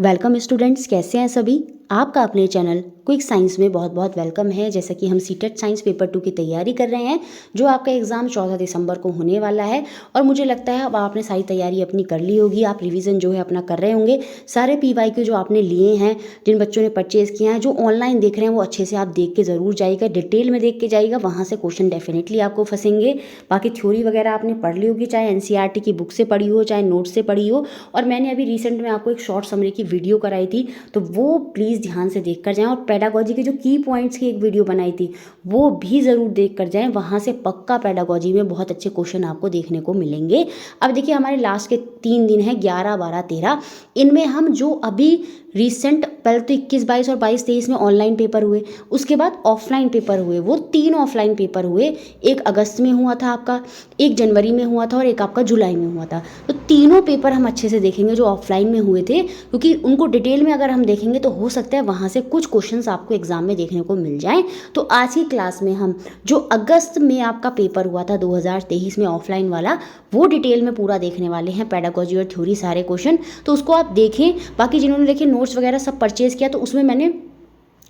Welcome students, कैसे हैं सभी। आपका अपने चैनल क्विक साइंस में बहुत बहुत वेलकम है। जैसा कि हम सीटेट साइंस पेपर 2 की तैयारी कर रहे हैं, जो आपका एग्ज़ाम 14 दिसंबर को होने वाला है। और मुझे लगता है अब आपने सारी तैयारी अपनी कर ली होगी, आप रिवीजन जो है अपना कर रहे होंगे। सारे PYQ जो आपने लिए हैं, जिन बच्चों ने परचेज़ किया है, जो ऑनलाइन देख रहे हैं, वो अच्छे से आप देख के ज़रूर जाइएगा, डिटेल में देख के जाइएगा। वहाँ से क्वेश्चन डेफिनेटली आपको फंसेंगे। बाकी थ्योरी वगैरह आपने पढ़ ली होगी, चाहे NCERT की बुक से पढ़ी हो, चाहे नोट से पढ़ी हो। और मैंने अभी रिसेंट में आपको एक शॉर्ट समरी की वीडियो कराई थी, तो वो प्लीज़ ध्यान से देख कर जाएं। और पेडागोजी के जो की पॉइंट्स की एक वीडियो बनाई थी, वो भी ज़रूर देख कर जाएं। वहाँ से पक्का पेडागोजी में बहुत अच्छे क्वेश्चन आपको देखने को मिलेंगे। अब देखिए, हमारे लास्ट के 3 दिन हैं, 11, 12, 13। इनमें हम जो अभी रिसेंट, पहले तो 21, 22 और 22, 23 में ऑनलाइन पेपर हुए, उसके बाद ऑफलाइन पेपर हुए। वो 3 ऑफलाइन पेपर हुए। एक अगस्त में हुआ था आपका, एक जनवरी में हुआ था और एक आपका जुलाई में हुआ था। तो तीनों पेपर हम अच्छे से देखेंगे जो ऑफलाइन में हुए थे, क्योंकि उनको डिटेल में अगर हम देखेंगे तो हो सकता है वहाँ से कुछ क्वेश्चंस आपको एग्जाम में देखने को मिल जाएं। तो आज की क्लास में हम जो अगस्त में आपका पेपर हुआ था 2023 में ऑफलाइन वाला, वो डिटेल में पूरा देखने वाले हैं, पेडागोजी और थ्योरी सारे क्वेश्चन। तो उसको आप देखें। बाकी जिन्होंने देखे नोट्स वगैरह सब परचेज़ किया, तो उसमें मैंने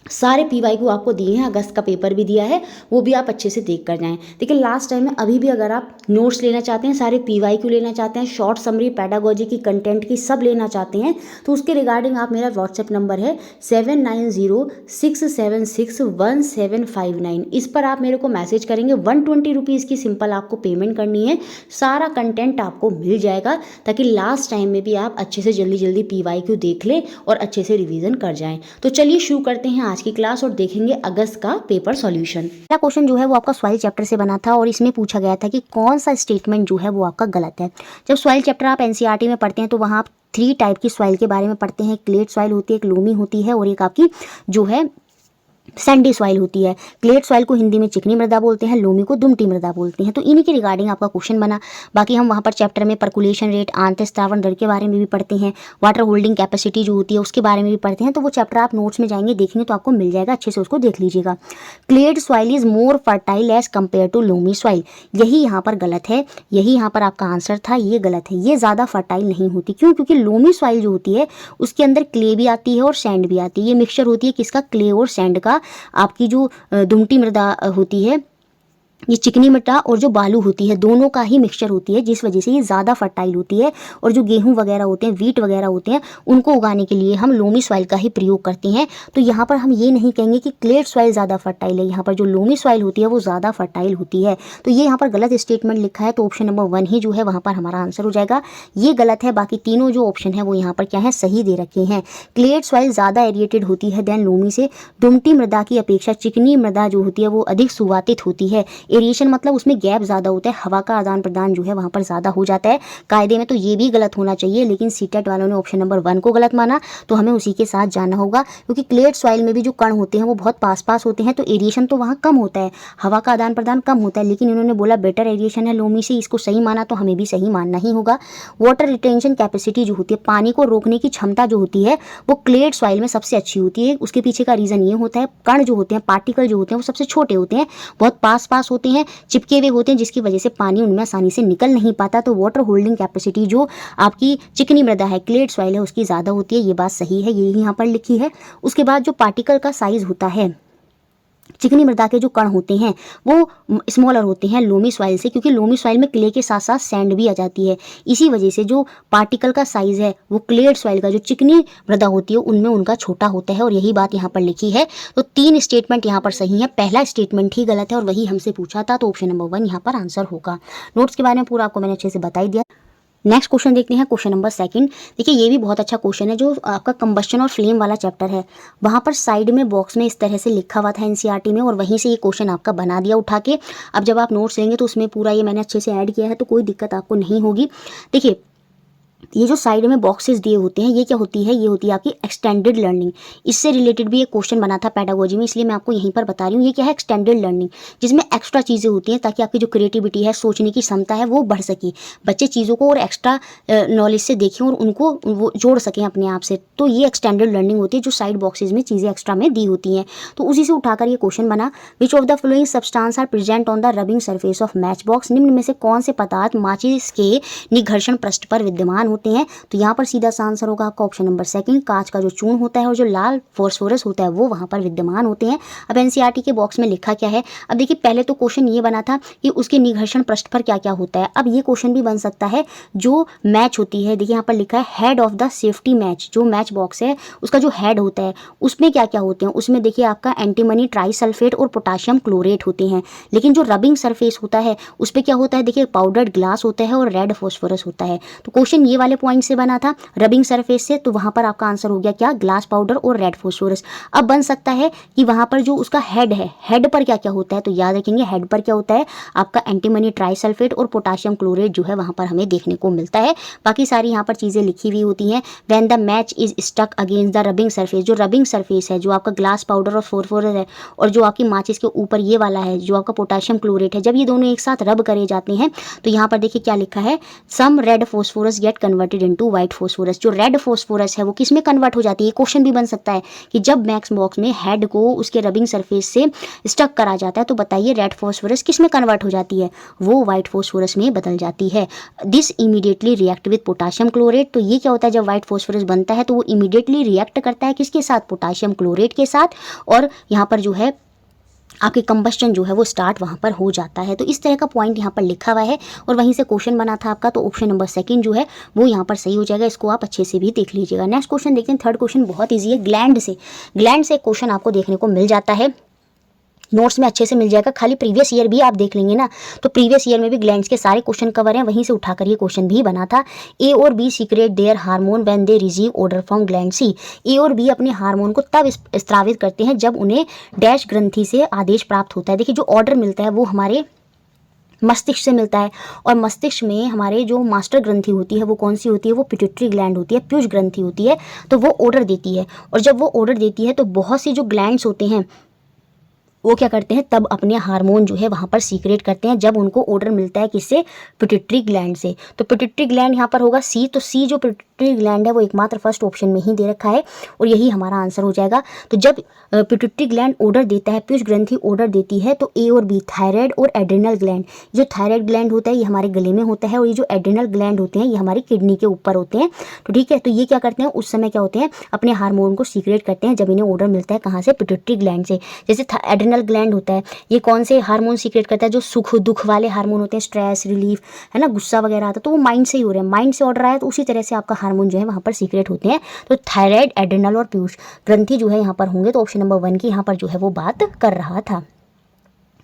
सारे PYQ आपको दिए हैं, अगस्त का पेपर भी दिया है, वो भी आप अच्छे से देख कर जाएं। देखिए, लास्ट टाइम में अभी भी अगर आप नोट्स लेना चाहते हैं, सारे PYQ लेना चाहते हैं, शॉर्ट समरी पेडागोजी की, कंटेंट की, सब लेना चाहते हैं, तो उसके रिगार्डिंग आप, मेरा व्हाट्सएप नंबर है 7906761759। इस पर आप मेरे को मैसेज करेंगे। 120 रुपीज़ की सिंपल आपको पेमेंट करनी है। सारा कंटेंट आपको मिल जाएगा, ताकि लास्ट टाइम में भी आप अच्छे से जल्दी जल्दी PYQ देख लें और अच्छे से रिवीजन कर जाएं। तो चलिए शुरू करते हैं आज की क्लास और देखेंगे अगस्त का पेपर सॉल्यूशन। पहला क्वेश्चन जो है वो आपका सॉइल चैप्टर से बना था और इसमें पूछा गया था कि कौन सा स्टेटमेंट जो है वो आपका गलत है। जब सॉइल चैप्टर आप NCERT में पढ़ते हैं तो वहाँ आप 3 टाइप की सॉइल के बारे में पढ़ते हैं। क्लेट सॉइल होती है, एक लोमी होती है और एक आपकी जो है सैंडी सॉइल होती है। क्लेट सॉइल को हिंदी में चिकनी मृदा बोलते हैं, लोमी को दुमटी मृदा बोलते हैं। तो इन्हीं के रिगार्डिंग आपका क्वेश्चन बना। बाकी हम वहाँ पर चैप्टर में पर्कुलेशन रेट, आंतस्त्रावन दर के बारे में भी पढ़ते हैं, वाटर होल्डिंग कैपेसिटी जो होती है उसके बारे में भी पढ़ते हैं। तो वो चैप्टर आप नोट्स में जाएंगे देखेंगे तो आपको मिल जाएगा, अच्छे से उसको देख लीजिएगा। Clay soil is more fertile as compare to loamy soil, यही यहाँ पर गलत है, यही यहाँ पर आपका आंसर था, ये गलत है। ये ज़्यादा फर्टाइल नहीं होती। क्यों? क्योंकि लोमी सॉइल जो होती है उसके अंदर क्ले भी आती है और सैंड भी आती है। ये मिक्सचर होती है किसका? क्ले और सैंड का। आपकी जो दुमटी मृदा होती है, ये चिकनी मृदा और जो बालू होती है, दोनों का ही मिक्सचर होती है, जिस वजह से ये ज़्यादा फर्टाइल होती है। और जो गेहूं वगैरह होते हैं, वीट वगैरह होते हैं, उनको उगाने के लिए हम लोमी सॉइल का ही प्रयोग करते हैं। तो यहाँ पर हम ये नहीं कहेंगे कि क्लेट सॉइल ज़्यादा फर्टाइल है, यहाँ पर जो लोमी सॉइल होती है वो ज़्यादा फर्टाइल होती है। तो ये यहाँ पर गलत स्टेटमेंट लिखा है, तो ऑप्शन नंबर 1 ही जो है वहाँ पर हमारा आंसर हो जाएगा। ये गलत है। बाकी तीनों जो ऑप्शन है वो यहाँ पर क्या है, सही दे रखे हैं। क्लेट सॉइल ज़्यादा एरिएटेड होती है देन लोमी से। दुमटी मृदा की अपेक्षा चिकनी मृदा जो होती है वो अधिक सुवातित होती है। एरिएशन मतलब उसमें गैप ज़्यादा होता है, हवा का आदान प्रदान जो है वहाँ पर ज़्यादा हो जाता है। कायदे में तो ये भी गलत होना चाहिए, लेकिन सीटेट वालों ने ऑप्शन नंबर 1 को गलत माना, तो हमें उसी के साथ जाना होगा। क्योंकि क्लेट सॉइल में भी जो कण होते हैं वो बहुत पास पास होते हैं, तो एरिएशन तो वहाँ कम होता है, हवा का आदान प्रदान कम होता है। लेकिन इन्होंने बोला बेटर एरिएशन है लोमी से, इसको सही माना, तो हमें भी सही मानना ही होगा। वाटर रिटेंशन कैपेसिटी जो होती है, पानी को रोकने की क्षमता जो होती है, वो क्लेट सॉइल में सबसे अच्छी होती है। उसके पीछे का रीज़न ये होता है, कण जो होते हैं, पार्टिकल जो होते हैं, वो सबसे छोटे होते हैं, बहुत पास पास होते हैं, चिपके हुए होते हैं, जिसकी वजह से पानी उनमें आसानी से निकल नहीं पाता। तो वाटर होल्डिंग कैपेसिटी जो आपकी चिकनी मृदा है, क्लेट सॉइल है, उसकी ज़्यादा होती है। ये बात सही है, यही यहाँ पर लिखी है। उसके बाद जो पार्टिकल का साइज होता है, चिकनी मृदा के जो कण होते हैं वो स्मॉलर होते हैं लोमी सॉइल से, क्योंकि लोमी सॉइल में क्ले के साथ साथ सैंड भी आ जाती है। इसी वजह से जो पार्टिकल का साइज़ है वो क्लेट सॉइल का, जो चिकनी मृदा होती है उनमें उनका छोटा होता है, और यही बात यहाँ पर लिखी है। तो 3 स्टेटमेंट यहाँ पर सही है, पहला स्टेटमेंट ही गलत है और वही हमसे पूछा था, तो ऑप्शन नंबर 1 यहाँ पर आंसर होगा। नोट्स के बारे में पूरा आपको मैंने अच्छे से बता ही दिया। नेक्स्ट क्वेश्चन देखते हैं, क्वेश्चन नंबर 2। देखिए, ये भी बहुत अच्छा क्वेश्चन है, जो आपका कंबस्शन और फ्लेम वाला चैप्टर है। वहाँ पर साइड में बॉक्स में इस तरह से लिखा हुआ था NCERT में, और वहीं से ये क्वेश्चन आपका बना दिया उठा के। अब जब आप नोट्स लेंगे तो उसमें पूरा ये मैंने अच्छे से ऐड किया है, तो कोई दिक्कत आपको नहीं होगी। देखिए, ये जो साइड में बॉक्सेस दिए होते हैं, ये क्या होती है? ये होती है आपकी एक्सटेंडेड लर्निंग। इससे रिलेटेड भी एक क्वेश्चन बना था पेडागोजी में, इसलिए मैं आपको यहीं पर बता रही हूँ। ये क्या है? एक्सटेंडेड लर्निंग, जिसमें एक्स्ट्रा चीज़ें होती हैं, ताकि आपकी जो क्रिएटिविटी है, सोचने की क्षमता है, वो बढ़ सके। बच्चे चीज़ों को और एक्स्ट्रा नॉलेज से देखें और उनको वो जोड़ सकें अपने आप से। तो ये एक्सटेंडेड लर्निंग होती है, जो साइड बॉक्सेज में चीज़ें एक्स्ट्रा में दी होती हैं। तो उसी से उठाकर ये क्वेश्चन बना, which of the following substance are present on the rubbing surface of match box. निम्न में से कौन से पदार्थ माचिस के निघर्षण पृष्ठ पर विद्यमान होते होते हैं, तो यहाँ पर सीधा सा आंसर होगा आपका ऑप्शन नंबर सेकंड, कांच का जो चूर्ण होता है और जो लाल फॉस्फोरस होता है वो वहाँ पर विद्यमान होते हैं। अब एनसीईआरटी के बॉक्स में लिखा क्या है, अब देखिए पहले तो क्वेश्चन ये बना था कि उसके निघर्षण पृष्ठ पर क्या क्या होता है। अब ये क्वेश्चन भी बन सकता है जो मैच होती है, देखिए यहाँ पर लिखा है head of the safety match, जो मैच बॉक्स है उसका जो हेड होता है उसमें क्या क्या होते हैं, उसमें देखिए आपका एंटीमनी ट्राइसल्फेट और पोटाशियम क्लोरेट होते हैं। लेकिन जो रबिंग सरफेस होता है उस पर क्या होता है, देखिए पाउडर्ड ग्लास होता है और रेड फॉस्फोरस होता है। तो क्वेश्चन ये वाले पॉइंट से बना था रबिंग सरफेस से, तो वहां पर आपका आंसर हो गया क्या, ग्लास पाउडर और रेड फॉस्फोरस। अब बन सकता है कि वहां पर जो उसका हेड है, हेड पर क्या क्या होता है, तो याद रखेंगे हेड पर क्या होता है आपका एंटीमनी ट्राइसल्फेट और पोटाशियम क्लोरेट जो है वहां पर हमें देखने को मिलता है। बाकी सारी यहाँ पर चीजें लिखी हुई होती हैं। When the match is stuck against the rubbing surface, जो रबिंग सरफेस है जो आपका ग्लास पाउडर और फॉस्फोरस है और जो आपकी माचिस के ऊपर ये वाला है जो आपका पोटाशियम क्लोरेट है, जब ये दोनों एक साथ रब करे जाते हैं तो यहाँ पर देखिए क्या लिखा है, some red phosphorus get converted into white phosphorus. जो रेड फॉस्फोरस है वो किस में कन्वर्ट हो जाती है, क्वेश्चन भी बन सकता है कि जब मैक्स बॉक्स में हेड को उसके रबिंग सरफेस से स्टक करा जाता है तो बताइए रेड फॉस्फोरस किस में कन्वर्ट हो जाती है, वो व्हाइट फॉस्फोरस में बदल जाती है। This immediately react with potassium chlorate, तो ये क्या होता है जब व्हाइट फॉस्फोरस बनता है तो वो इमीडिएटली रिएक्ट करता है किसके साथ, पोटाशियम क्लोरेट के साथ, और यहाँ पर जो है आपकी कंबस्टन जो है वो स्टार्ट वहाँ पर हो जाता है। तो इस तरह का पॉइंट यहाँ पर लिखा हुआ है और वहीं से क्वेश्चन बना था आपका, तो ऑप्शन नंबर सेकंड जो है वो यहाँ पर सही हो जाएगा। इसको आप अच्छे से भी देख लीजिएगा। नेक्स्ट क्वेश्चन देखते हैं, थर्ड क्वेश्चन बहुत ईजी है, ग्लैंड से क्वेश्चन आपको देखने को मिल जाता है, नोट्स में अच्छे से मिल जाएगा। खाली प्रीवियस ईयर भी आप देख लेंगे ना, तो प्रीवियस ईयर में भी ग्लैंड्स के सारे क्वेश्चन कवर हैं, वहीं से उठाकर ये क्वेश्चन भी बना था। ए और B secrete their hormone when they receive order from gland C, A और बी अपने हार्मोन को तब स्त्रावित करते हैं जब उन्हें डैश ग्रंथि से आदेश प्राप्त होता है। देखिए जो ऑर्डर मिलता है वो हमारे मस्तिष्क से मिलता है, और मस्तिष्क में हमारे जो मास्टर ग्रंथि होती है वो कौन सी होती है, वो पिट्यूटरी ग्लैंड होती है, प्यूज ग्रंथि होती है, तो वो ऑर्डर देती है। और जब वो ऑर्डर देती है तो बहुत सी जो ग्लैंड्स होते हैं वो क्या करते हैं, तब अपने हार्मोन जो है वहाँ पर सीक्रेट करते हैं जब उनको ऑर्डर मिलता है किससे, पिट्यूटरी ग्लैंड से। तो पिट्यूटरी ग्लैंड यहाँ पर होगा सी, तो सी जो पिट्यूटरी ग्लैंड है वो एकमात्र फर्स्ट ऑप्शन में ही दे रखा है और यही हमारा आंसर हो जाएगा। तो जब पिट्यूटरी ग्लैंड ऑर्डर देता है, प्यूज ग्रंथि ऑर्डर देती है, तो ए और बी थायराइड और एड्रिनल ग्लैंड, जो थायराइड ग्लैंड होता है ये हमारे गले में होता है और ये जो एड्रिनल ग्लैंड होते हैं ये हमारी किडनी के ऊपर होते हैं। तो ठीक है, तो ये क्या करते हैं उस समय क्या होते हैं, अपने हार्मोन को सीक्रेट करते हैं जब इन्हें ऑर्डर मिलता है कहाँ से, पिट्यूटरी ग्लैंड से। जैसे एड्रिनल ग्लैंड होता है ये कौन से हार्मोन सीक्रेट करता है, जो सुख दुख वाले हार्मोन होते हैं, स्ट्रेस रिलीफ है ना, गुस्सा वगैरह आता है, तो वो माइंड से ही हो रहे हैं, माइंड से ऑर्डर आया तो उसी तरह से आपका हार्मोन जो है वहाँ पर सीक्रेट होते हैं। तो थायराइड, एड्रिनल और पीयूष ग्रंथि जो है यहाँ पर होंगे, तो ऑप्शन नंबर 1 की यहाँ पर जो है वो बात कर रहा था।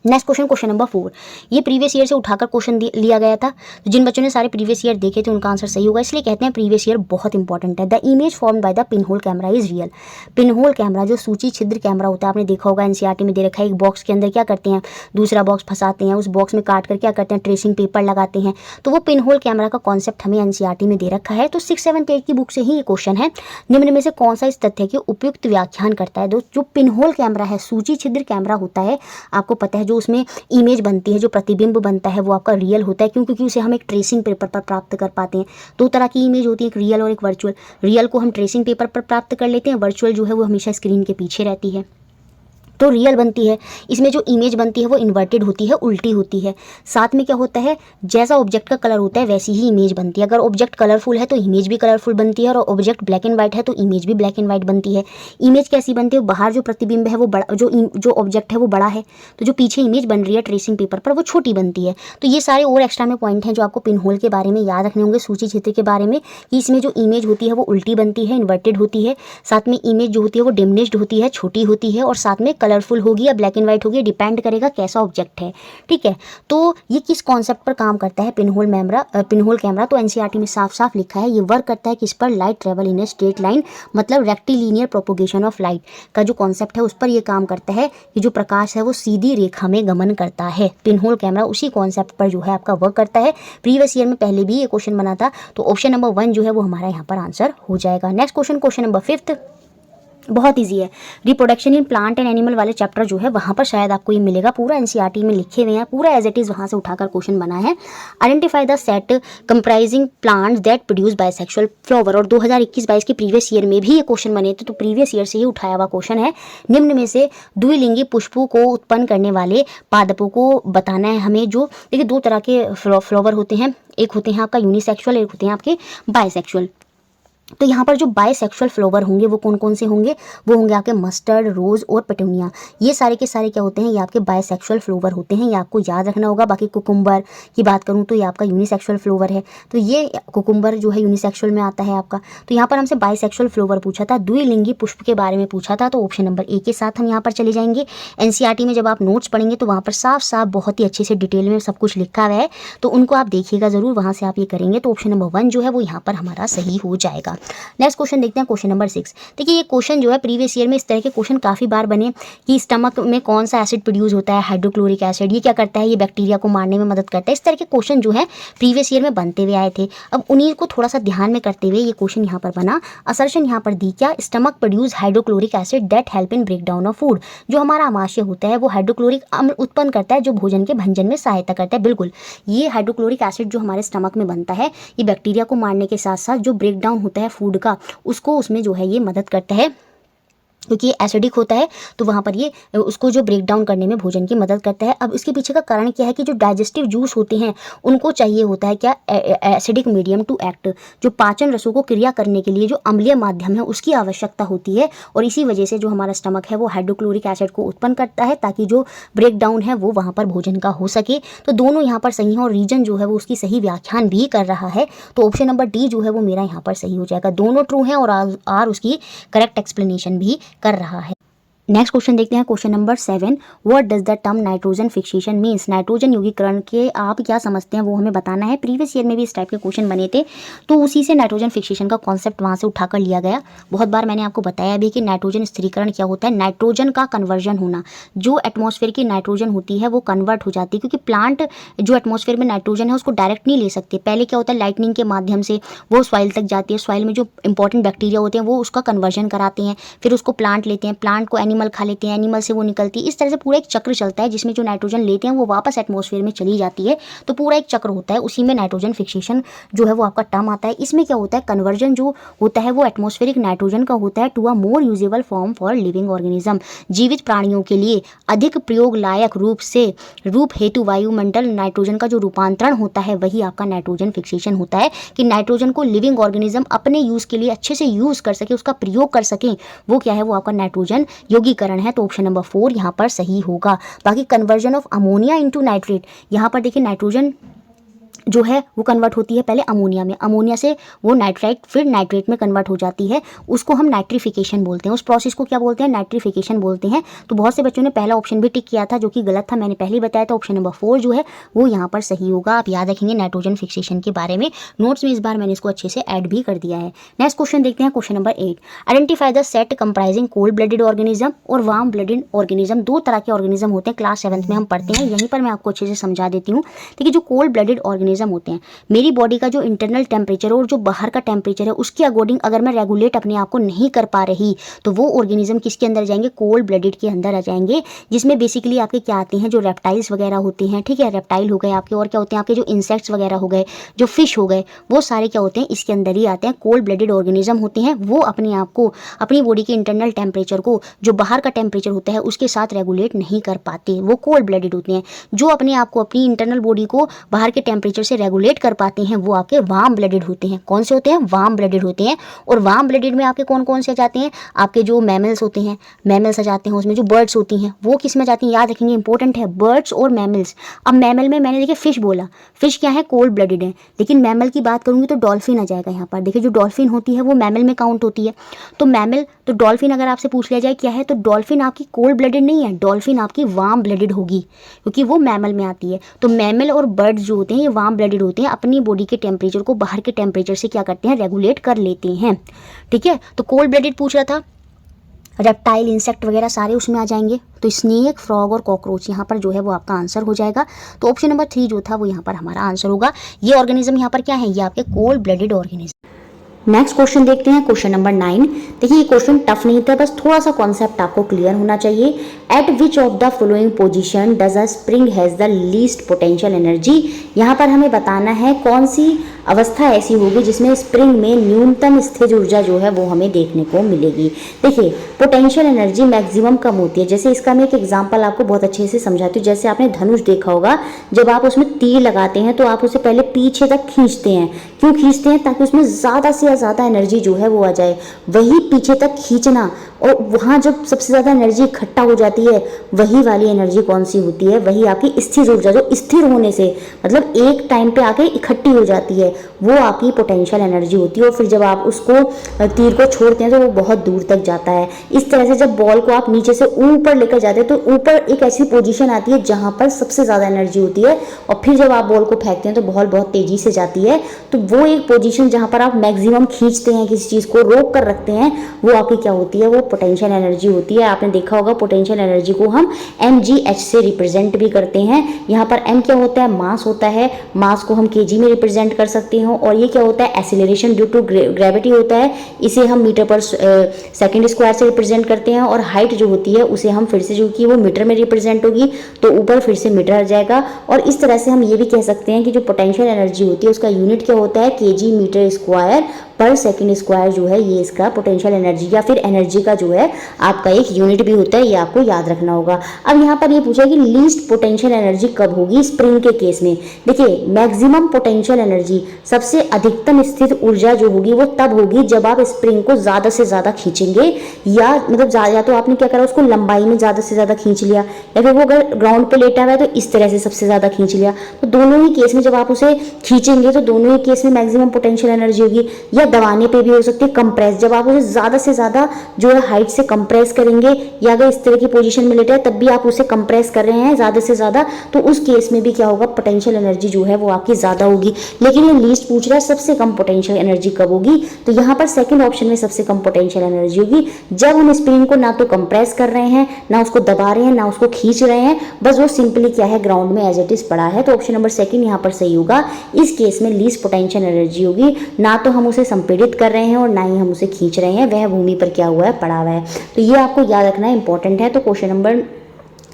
नेक्स्ट क्वेश्चन, क्वेश्चन नंबर 4, ये प्रीवियस ईयर से उठाकर क्वेश्चन लिया गया था, तो जिन बच्चों ने सारे प्रीवियस ईयर देखे थे उनका आंसर सही होगा, इसलिए कहते हैं प्रीवियस ईयर बहुत इंपॉर्टेंट है। The image formed by the pinhole camera is real, pinhole camera जो सूची छिद्र कैमरा होता है आपने देखा होगा, एनसीईआरटी में दे रखा है, एक बॉक्स के अंदर क्या करते हैं, दूसरा बॉक्स फंसाते हैं, उस बॉक्स में काट कर क्या करते हैं, ट्रेसिंग पेपर लगाते हैं, तो वो पिनहोल कैमरा का कॉन्सेप्ट हमें एनसीईआरटी में दे रखा है। तो 6, 7, 8 की बुक से ही ये क्वेश्चन है, निम्न में से कौन सा इस तथ्य के उपयुक्त व्याख्यान करता है। जो पिनहोल कैमरा है, सूची छिद्र कैमरा होता है, आपको पता है जो उसमें इमेज बनती है, जो प्रतिबिंब बनता है वो आपका रियल होता है, क्योंकि उसे हम एक ट्रेसिंग पेपर पर प्राप्त कर पाते हैं। दो तरह की इमेज होती है, एक रियल और एक वर्चुअल। रियल को हम ट्रेसिंग पेपर पर प्राप्त कर लेते हैं, वर्चुअल जो है वो हमेशा स्क्रीन के पीछे रहती है, तो रियल बनती है। इसमें जो इमेज बनती है वो इन्वर्टेड होती है, उल्टी होती है। साथ में क्या होता है, जैसा ऑब्जेक्ट का कलर होता है वैसी ही इमेज बनती है। अगर ऑब्जेक्ट कलरफुल है तो इमेज भी कलरफुल बनती है, और ऑब्जेक्ट ब्लैक एंड व्हाइट है तो इमेज भी ब्लैक एंड व्हाइट बनती है। इमेज कैसी बनती है, बाहर जो प्रतिबिंब है वो बड़ा, जो ऑब्जेक्ट है वो बड़ा है, तो जो पीछे इमेज बन रही है ट्रेसिंग पेपर पर वो छोटी बनती है। तो ये सारे और एक्स्ट्रा में पॉइंट हैं जो आपको पिनहोल के बारे में याद रखने होंगे, सूची छिद्र के बारे में, कि इसमें जो इमेज होती है वो उल्टी बनती है, इन्वर्टेड होती है। साथ में इमेज जो होती है वो डिमिनिश्ड होती है, छोटी होती है, और साथ में कलरफुल होगी या ब्लैक एंड व्हाइट होगी, डिपेंड करेगा कैसा ऑब्जेक्ट है। ठीक है, तो ये किस कॉन्सेप्ट पर काम करता है पिनहोल कैमरा, तो एनसीईआरटी में साफ साफ लिखा है, ये वर्क करता है किस पर, light travel in a straight line, मतलब रेक्टिलिनियर प्रोपोगेशन ऑफ लाइट का जो कॉन्सेप्ट है उस पर ये काम करता है कि जो प्रकाश है वो सीधी रेखा में गमन करता है। पिनहोल कैमरा उसी कॉन्सेप्ट पर जो है आपका वर्क करता है। प्रीवियस ईयर में पहले भी ये क्वेश्चन बना था, तो ऑप्शन नंबर 1 जो है वो हमारा यहाँ पर आंसर हो जाएगा। नेक्स्ट क्वेश्चन, क्वेश्चन नंबर 5, बहुत इजी है। Reproduction in plant and animal वाले चैप्टर जो है वहाँ पर शायद आपको ये मिलेगा, पूरा एनसीईआरटी में लिखे हुए हैं, पूरा एज इट इज़ वहाँ से उठाकर क्वेश्चन बना है। Identify the set comprising plants that produce bisexual flower, और 2021-22 के प्रीवियस ईयर में भी ये क्वेश्चन बने थे, तो प्रीवियस ईयर से ही उठाया हुआ क्वेश्चन है। निम्न में से द्विलिंगी पुष्पों को उत्पन्न करने वाले पादपों को बताना है हमें। जो देखिए दो तरह के फ्लावर होते हैं, एक होते हैं आपका यूनिसेक्सुअल, एक होते हैं आपके बाइसेक्सुअल। तो यहाँ पर जो बाइसेक्सुअल फ्लावर होंगे वो कौन कौन से होंगे, वो होंगे आपके मस्टर्ड, रोज और पेटूनिया। ये सारे के सारे क्या होते हैं, ये आपके बाइसेक्सुअल फ्लावर होते हैं, ये आपको याद रखना होगा। बाकी कुकुम्बर की बात करूँ तो ये आपका यूनिसेक्सुअल फ्लावर है, तो ये कुकुम्बर जो है यूनिसेक्सुअल में आता है आपका। तो यहाँ पर हमसे बाइसेक्सुअल फ्लावर पूछा था, द्विलिंगी पुष्प के बारे में पूछा था, तो ऑप्शन नंबर ए के साथ हम यहाँ पर चले जाएंगे। एनसीईआरटी में जब आप नोट्स पढ़ेंगे तो वहाँ पर साफ साफ बहुत ही अच्छे से डिटेल में सब कुछ लिखा हुआ है, तो उनको आप देखिएगा ज़रूर, वहाँ से आप ये करेंगे तो ऑप्शन नंबर 1 जो है वो यहाँ पर हमारा सही हो जाएगा। नेक्स्ट क्वेश्चन देखते हैं, क्वेश्चन नंबर 6। देखिए ये क्वेश्चन जो है प्रीवियस ईयर में इस तरह के क्वेश्चन काफ़ी बार बने कि स्टमक में कौन सा एसिड प्रोड्यूस होता है, हाइड्रोक्लोरिक एसिड, ये क्या करता है, ये बैक्टीरिया को मारने में मदद करता है। इस तरह के क्वेश्चन जो है प्रीवियस ईयर में बनते हुए आए थे। अब उन्हीं को थोड़ा सा ध्यान में करते हुए ये क्वेश्चन यहाँ पर बना। असर्शन यहाँ पर दी क्या, stomach produce hydrochloric acid that help in break down of food. जो हमारा आमाशय होता है वो हाइड्रोक्लोरिक अम्ल उत्पन्न करता है जो भोजन के भंजन में सहायता करता है। बिल्कुल, ये हाइड्रोक्लोरिक एसिड जो हमारे स्टमक में बनता है, ये बैक्टीरिया को मारने के साथ साथ जो ब्रेक डाउन होता है फूड का, उसको उसमें जो है ये मदद करता है, क्योंकि ये एसिडिक होता है तो वहाँ पर ये उसको जो ब्रेक डाउन करने में भोजन की मदद करता है। अब इसके पीछे का कारण क्या है कि जो डाइजेस्टिव जूस होते हैं उनको चाहिए होता है क्या, एसिडिक मीडियम टू एक्ट। जो पाचन रसों को क्रिया करने के लिए जो अम्लीय माध्यम है उसकी आवश्यकता होती है, और इसी वजह से जो हमारा स्टमक है वो हाइड्रोक्लोरिक एसिड को उत्पन्न करता है ताकि जो ब्रेक डाउन है वो वहाँ पर भोजन का हो सके। तो दोनों यहाँ पर सही हैं, और रीजन जो है वो उसकी सही व्याख्यान भी कर रहा है, तो ऑप्शन नंबर डी जो है वो मेरा यहाँ पर सही हो जाएगा। दोनों ट्रू हैं और आर उसकी करेक्ट एक्सप्लेनेशन भी कर रहा है। नेक्स्ट क्वेश्चन देखते हैं, question number 7। What does the term nitrogen fixation means. Nitrogen यौगीकरण के आप क्या समझते हैं वो हमें बताना है। प्रीवियस ईयर में भी इस टाइप के क्वेश्चन बने थे, तो उसी से नाइट्रोजन फिक्सेशन का कॉन्सेप्ट वहाँ से उठाकर लिया गया। बहुत बार मैंने आपको बताया भी कि नाइट्रोजन स्थिरीकरण क्या होता है, नाइट्रोजन का कन्वर्जन होना। जो एटमॉस्फेयर की नाइट्रोजन होती है वो कन्वर्ट हो जाती है, क्योंकि प्लांट जो एटमॉस्फेयर में नाइट्रोजन है उसको डायरेक्ट नहीं ले सकते। पहले क्या होता है, लाइटनिंग के माध्यम से वो सॉइल तक जाती है, सॉइल में जो इंपॉर्टेंट बैक्टीरिया होते हैं वो उसका कन्वर्जन कराते हैं, फिर उसको प्लांट लेते हैं, प्लांट को एनिमल खा लेते हैं, एनिमल से वो निकलती है। इस तरह से पूरा एक चक्र चलता है जिसमें जो नाइट्रोजन लेते हैं वो वापस एटमॉस्फेयर में चली जाती है, तो पूरा एक चक्र होता है, उसी में नाइट्रोजन फिक्सेशन जो है वो आपका टर्म आता है। इसमें क्या होता है, कन्वर्जन जो होता है वो एटमॉस्फेरिक नाइट्रोजन का होता है to a more usable form for living organism. जीवित प्राणियों के लिए अधिक प्रयोग लायक रूप हेतु वायुमंडल नाइट्रोजन का जो रूपांतरण होता है वही आपका नाइट्रोजन फिक्सेशन होता है, कि नाइट्रोजन को लिविंग ऑर्गेनिज्म अपने यूज़ के लिए अच्छे से यूज़ कर सके, उसका प्रयोग कर सकें, वो क्या है, वो आपका नाइट्रोजन यौगीकरण है। तो ऑप्शन नंबर 4 यहाँ पर सही होगा। बाकी conversion of ammonia into nitrate, यहाँ पर देखिए नाइट्रोजन जो है वो कन्वर्ट होती है पहले अमोनिया में, अमोनिया से वो नाइट्राइट फिर नाइट्रेट में कन्वर्ट हो जाती है, उसको हम नाइट्रिफिकेशन बोलते हैं। उस प्रोसेस को क्या बोलते हैं, नाइट्रिफिकेशन बोलते हैं। तो बहुत से बच्चों ने पहला ऑप्शन भी टिक किया था जो कि गलत था, मैंने पहले ही बताया था। ऑप्शन नंबर 4 जो है वो यहाँ पर सही होगा। आप याद रखेंगे नाइट्रोजन फिक्सेशन के बारे में, नोट्स में इस बार मैंने इसको अच्छे से ऐड भी कर दिया है। नेक्स्ट क्वेश्चन देखते हैं, question number 8। Identify the set comprising cold blooded organism और वार्म ब्लडेड ऑर्गेनिज्म। दो तरह के ऑर्गेनिज्म होते हैं, क्लास 7th में हम पढ़ते हैं, यहीं पर मैं आपको अच्छे से समझा देती हूँ। देखिए जो कोल्ड ब्लडेड ऑर्गेनिज्म होते हैं, मेरी बॉडी का जो इंटरनल टेम्परेचर और जो बाहर का टेम्परेचर है उसके अकॉर्डिंग अगर मैं रेगुलेट अपने आप को नहीं कर पा रही तो वो ऑर्गेनिज्म किसके अंदर जाएंगे, कोल्ड ब्लडेड के अंदर आ जाएंगे, जिसमें बेसिकली आपके क्या आते हैं, जो रेप्टाइल्स वगैरह होते हैं, ठीक है, रेप्टाइल हो गए आपके, और क्या होते हैं आपके जो इंसेक्ट्स वगैरह हो गए, जो फिश हो गए, वो सारे क्या होते हैं इसके अंदर ही आते हैं। कोल्ड ब्लडेड ऑर्गेनिज्म होते हैं, वो अपने आप को अपनी बॉडी के इंटरनल टेम्परेचर को जो बाहर का टेम्परेचर होता है उसके साथ रेगुलेट नहीं कर पाते, वो कोल्ड ब्लडेड होते हैं। जो अपने आप को अपनी इंटरनल बॉडी को बाहर के टेम्परेचर से रेगुलेट कर पाते हैं वो आपके वार्म ब्लडेड होते हैं। कौन से होते हैं, वार्म ब्लडेड होते हैं। और वार्म ब्लडेड में आपके कौन कौन से आ जाते हैं, आपके जो मैमल्स होते हैं, मैमल्स आ जाते हैं, उसमें जो बर्ड्स होती हैं वो किस में जाती हैं, याद रखेंगे, इंपॉर्टेंट है, बर्ड्स और मैमल्स। अब मैमल में मैंने देखिए फिश बोला, फिश क्या है, कोल्ड ब्लडेड है, लेकिन मैमल की बात करूंगी तो डॉल्फिन आ जाएगा यहाँ पर। देखिए जो डॉल्फिन होती है वो मैमल में काउंट होती है, तो मैमल तो डॉल्फिन अगर आपसे पूछ लिया जाए क्या है, तो डॉल्फिन आपकी कोल्ड ब्लडेड नहीं है, डॉल्फिन आपकी वार्म ब्लडेड होगी, क्योंकि वो मैमल में आती है। तो मैमल और बर्ड्स जो होते हैं ये वार्म ब्लडेड होते हैं, अपनी बॉडी के टेम्परेचर को बाहर के टेम्परेचर से क्या करते हैं, रेगुलेट कर लेते हैं, ठीक है। तो कोल्ड ब्लडेड पूछ रहा था, रेप्टाइल इंसेक्ट वगैरह सारे उसमें आ जाएंगे, तो स्नेक, फ्रॉग और कॉकरोच यहाँ पर जो है वो आपका आंसर हो जाएगा। तो ऑप्शन नंबर 3 जो था वो यहाँ पर हमारा आंसर होगा। ये ऑर्गेनिज्म यहाँ पर क्या है, ये आपके cold blooded organism. Next question देखते हैं, क्वेश्चन नंबर 9। देखिए ये क्वेश्चन टफ नहीं था, बस थोड़ा सा कॉन्सेप्ट आपको क्लियर होना चाहिए। Eight which of the following position does a spring has the least potential energy. यहाँ पर हमें बताना है कौन सी अवस्था ऐसी होगी जिसमें स्प्रिंग में न्यूनतम स्थिर ऊर्जा जो है वो हमें देखने को मिलेगी। देखिए पोटेंशियल एनर्जी मैक्सिमम कम होती है। जैसे इसका मैं एक एग्जांपल आपको बहुत अच्छे से समझाती हूँ। जैसे आपने धनुष देखा होगा, जब आप उसमें तीर लगाते हैं तो आप उसे पहले पीछे तक खींचते हैं। क्यों खींचते हैं? ताकि उसमें ज़्यादा से ज़्यादा एनर्जी जो है वो आ जाए। वही पीछे तक खींचना और वहाँ जब सबसे ज़्यादा एनर्जी इकट्ठा हो जाती है, वही वाली एनर्जी कौन सी होती है? वही आपकी स्थिर ऊर्जा, जो स्थिर होने से मतलब एक टाइम पे आके इकट्ठी हो जाती है, वो आपकी पोटेंशियल एनर्जी होती है। और फिर जब आप उसको तीर को छोड़ते हैं तो वो बहुत दूर तक जाता है। इस तरह से जब बॉल को आप नीचे से ऊपर लेकर जाते हैं तो ऊपर एक ऐसी पोजीशन आती है जहाँ पर सबसे ज़्यादा एनर्जी होती है, और फिर जब आप बॉल को फेंकते हैं तो बॉल बहुत तेज़ी से जाती है। तो वो एक पोजीशन जहाँ पर आप मैक्सिमम खींचते हैं, किसी चीज़ को रोक कर रखते हैं, वो आपकी क्या होती है? वो पोटेंशियल एनर्जी होती है। आपने देखा होगा पोटेंशियल एनर्जी को हम mgh से रिप्रेजेंट भी करते हैं। यहाँ पर m क्या होता है? मास होता है। मास को हम kg में रिप्रेजेंट कर सकते हैं। और ये क्या होता है? एक्सीलरेशन ड्यू टू ग्रेविटी होता है। इसे हम मीटर पर सेकंड स्क्वायर से रिप्रेजेंट करते हैं। और हाइट जो होती है उसे हम फिर से जो कि वो मीटर में रिप्रेजेंट होगी, तो ऊपर फिर से मीटर आ जाएगा। और इस तरह से हम ये भी कह सकते हैं कि जो पोटेंशियल एनर्जी होती है उसका यूनिट क्या होता है? kg मीटर स्क्वायर पर सेकंड स्क्वायर जो है ये इसका पोटेंशियल एनर्जी या फिर एनर्जी का जो है आपका एक यूनिट भी होता है। ये आपको याद रखना होगा। अब यहाँ पर ये पूछा कि लीस्ट पोटेंशियल एनर्जी कब होगी स्प्रिंग के केस में। देखिए मैक्सिमम पोटेंशियल एनर्जी, सबसे अधिकतम स्थित ऊर्जा जो होगी वो तब होगी जब आप स्प्रिंग को ज़्यादा से ज़्यादा खींचेंगे, या मतलब या तो आपने क्या करा, उसको लंबाई में ज़्यादा से ज़्यादा खींच लिया, या फिर वो अगर ग्राउंड पे लेटा हुआ है तो इस तरह से सबसे ज़्यादा खींच लिया। तो दोनों ही केस में जब आप उसे खींचेंगे तो दोनों ही केस में मैक्सिमम पोटेंशियल एनर्जी होगी। या दबाने पे भी हो सकती है कंप्रेस, जब आप उसे ज़्यादा से ज़्यादा जो है हाइट से कंप्रेस करेंगे, या अगर इस तरह की पोजीशन में लेटे हैं तब भी आप उसे कंप्रेस कर रहे हैं ज़्यादा से ज़्यादा, तो उस केस में भी क्या होगा? पोटेंशियल एनर्जी जो है वो आपकी ज़्यादा होगी। लेकिन ये लीस्ट पूछ रहा है सबसे कम पोटेंशियल एनर्जी कब होगी, तो यहाँ पर सेकंड ऑप्शन में सबसे कम पोटेंशियल एनर्जी होगी जब हम स्प्रिंग को ना तो कंप्रेस कर रहे हैं, ना उसको दबा रहे हैं, ना उसको खींच रहे हैं, बस वो सिंपली क्या है? ग्राउंड में एज इट इज पड़ा है। तो ऑप्शन नंबर सेकंड यहाँ पर सही होगा। इस केस में लीस्ट पोटेंशियल एनर्जी होगी, ना तो हम उसे संपीड़ित कर रहे हैं और ना ही हम उसे खींच रहे हैं, वह भूमि पर क्या हुआ है? पड़ा हुआ है। तो ये आपको याद रखना इंपॉर्टेंट है। तो क्वेश्चन नंबर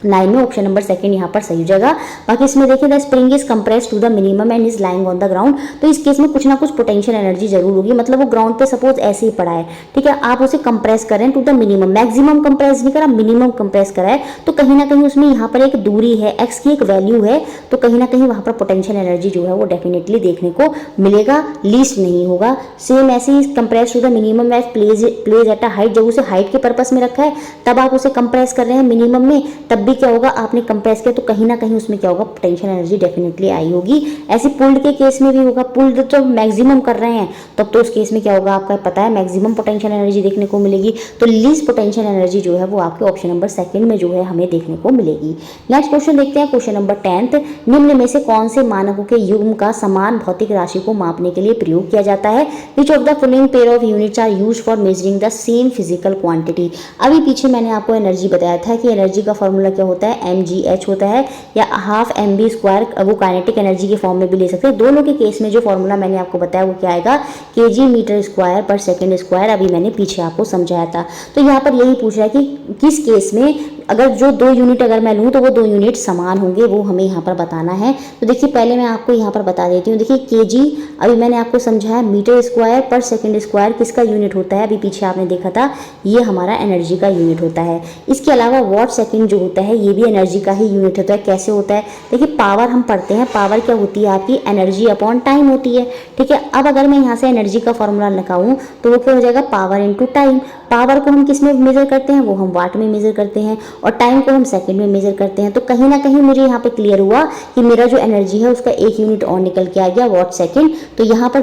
9 में ऑप्शन नंबर सेकंड यहाँ पर सही हो जाएगा। बाकी इसमें देखिए the spring is compressed to the minimum and is lying on the ground, तो इस केस में कुछ ना कुछ पोटेंशियल एनर्जी जरूर होगी। मतलब वो ग्राउंड पे सपोज ऐसे ही पड़ा है, ठीक है, आप उसे कंप्रेस करें to the minimum, maximum compress नहीं करा, मिनिमम कंप्रेस करा है, तो कहीं ना कहीं उसमें यहाँ पर एक दूरी है, एक्स की एक वैल्यू है, तो कहीं ना कहीं वहाँ पर पोटेंशियल एनर्जी जो है वो डेफिनेटली देखने को मिलेगा, लीस्ट नहीं होगा। सेम ऐसे ही compress to the minimum as plays at a height, जब उसे हाइट के पर्पस में रखा है तब आप उसे कंप्रेस कर रहे हैं मिनिमम में, तब भी क्या होगा? आपने कंप्रेस किया तो कहीं ना कहीं उसमें क्या होगा? पोटेंशियल एनर्जी डेफिनेटली आई होगी। ऐसे पुल्ड के केस में भी होगा। पुल्ड तो मैक्सिमम कर रहे हैं तब तो उस केस में क्या होगा? आपका पता है मैक्सिमम पोटेंशियल एनर्जी देखने को मिलेगी। तो लीस्ट पोटेंशियल एनर्जी जो है वो आपके ऑप्शन नंबर सेकंड में जो है हमें देखने को मिलेगी। नेक्स्ट क्वेश्चन देखते हैं, क्वेश्चन नंबर 10। निम्न में से कौन से मानकों के युग्म का समान भौतिक राशि को मापने के लिए प्रयोग किया जाता है? Which of the following pair of units are used for measuring the same physical quantity. अभी पीछे मैंने आपको एनर्जी बताया था कि एनर्जी का फॉर्मूला क्या होता है? mgh होता है, या हाफ mv स्क्वायर, वो काइनेटिक एनर्जी के फॉर्म में भी ले सकते हैं। दोनों के केस में जो फॉर्मूला मैंने आपको बताया वो क्या आएगा? kg मीटर स्क्वायर पर सेकंड स्क्वायर। अभी मैंने पीछे आपको समझाया था। तो यहाँ पर यही पूछ रहा है कि किस केस में अगर जो दो यूनिट अगर मैं लूँ तो वो दो यूनिट समान होंगे, वो हमें यहाँ पर बताना है। तो देखिए पहले मैं आपको यहाँ पर बता देती हूँ। देखिए kg अभी मैंने आपको समझाया मीटर स्क्वायर पर सेकंड स्क्वायर किसका यूनिट होता है? अभी पीछे आपने देखा था, ये हमारा एनर्जी का यूनिट होता है। इसके अलावा वॉट सेकंड जो होता है ये भी एनर्जी का ही यूनिट होता है। कैसे होता है? देखिए पावर हम पढ़ते हैं, पावर क्या होती है? आपकी एनर्जी अपॉन टाइम होती है, ठीक है। अब अगर मैं यहाँ से एनर्जी का फॉर्मूला लगाऊँ तो वो क्या हो जाएगा? Power into time. पावर को हम किस में मेजर करते हैं? वो हम वाट में मेजर करते हैं, और टाइम को हम सेकंड में मेजर करते हैं। तो कहीं ना कहीं मुझे यहाँ पे क्लियर हुआ कि मेरा जो एनर्जी है उसका एक यूनिट और निकल के आ गया, वॉट सेकंड। तो यहाँ पर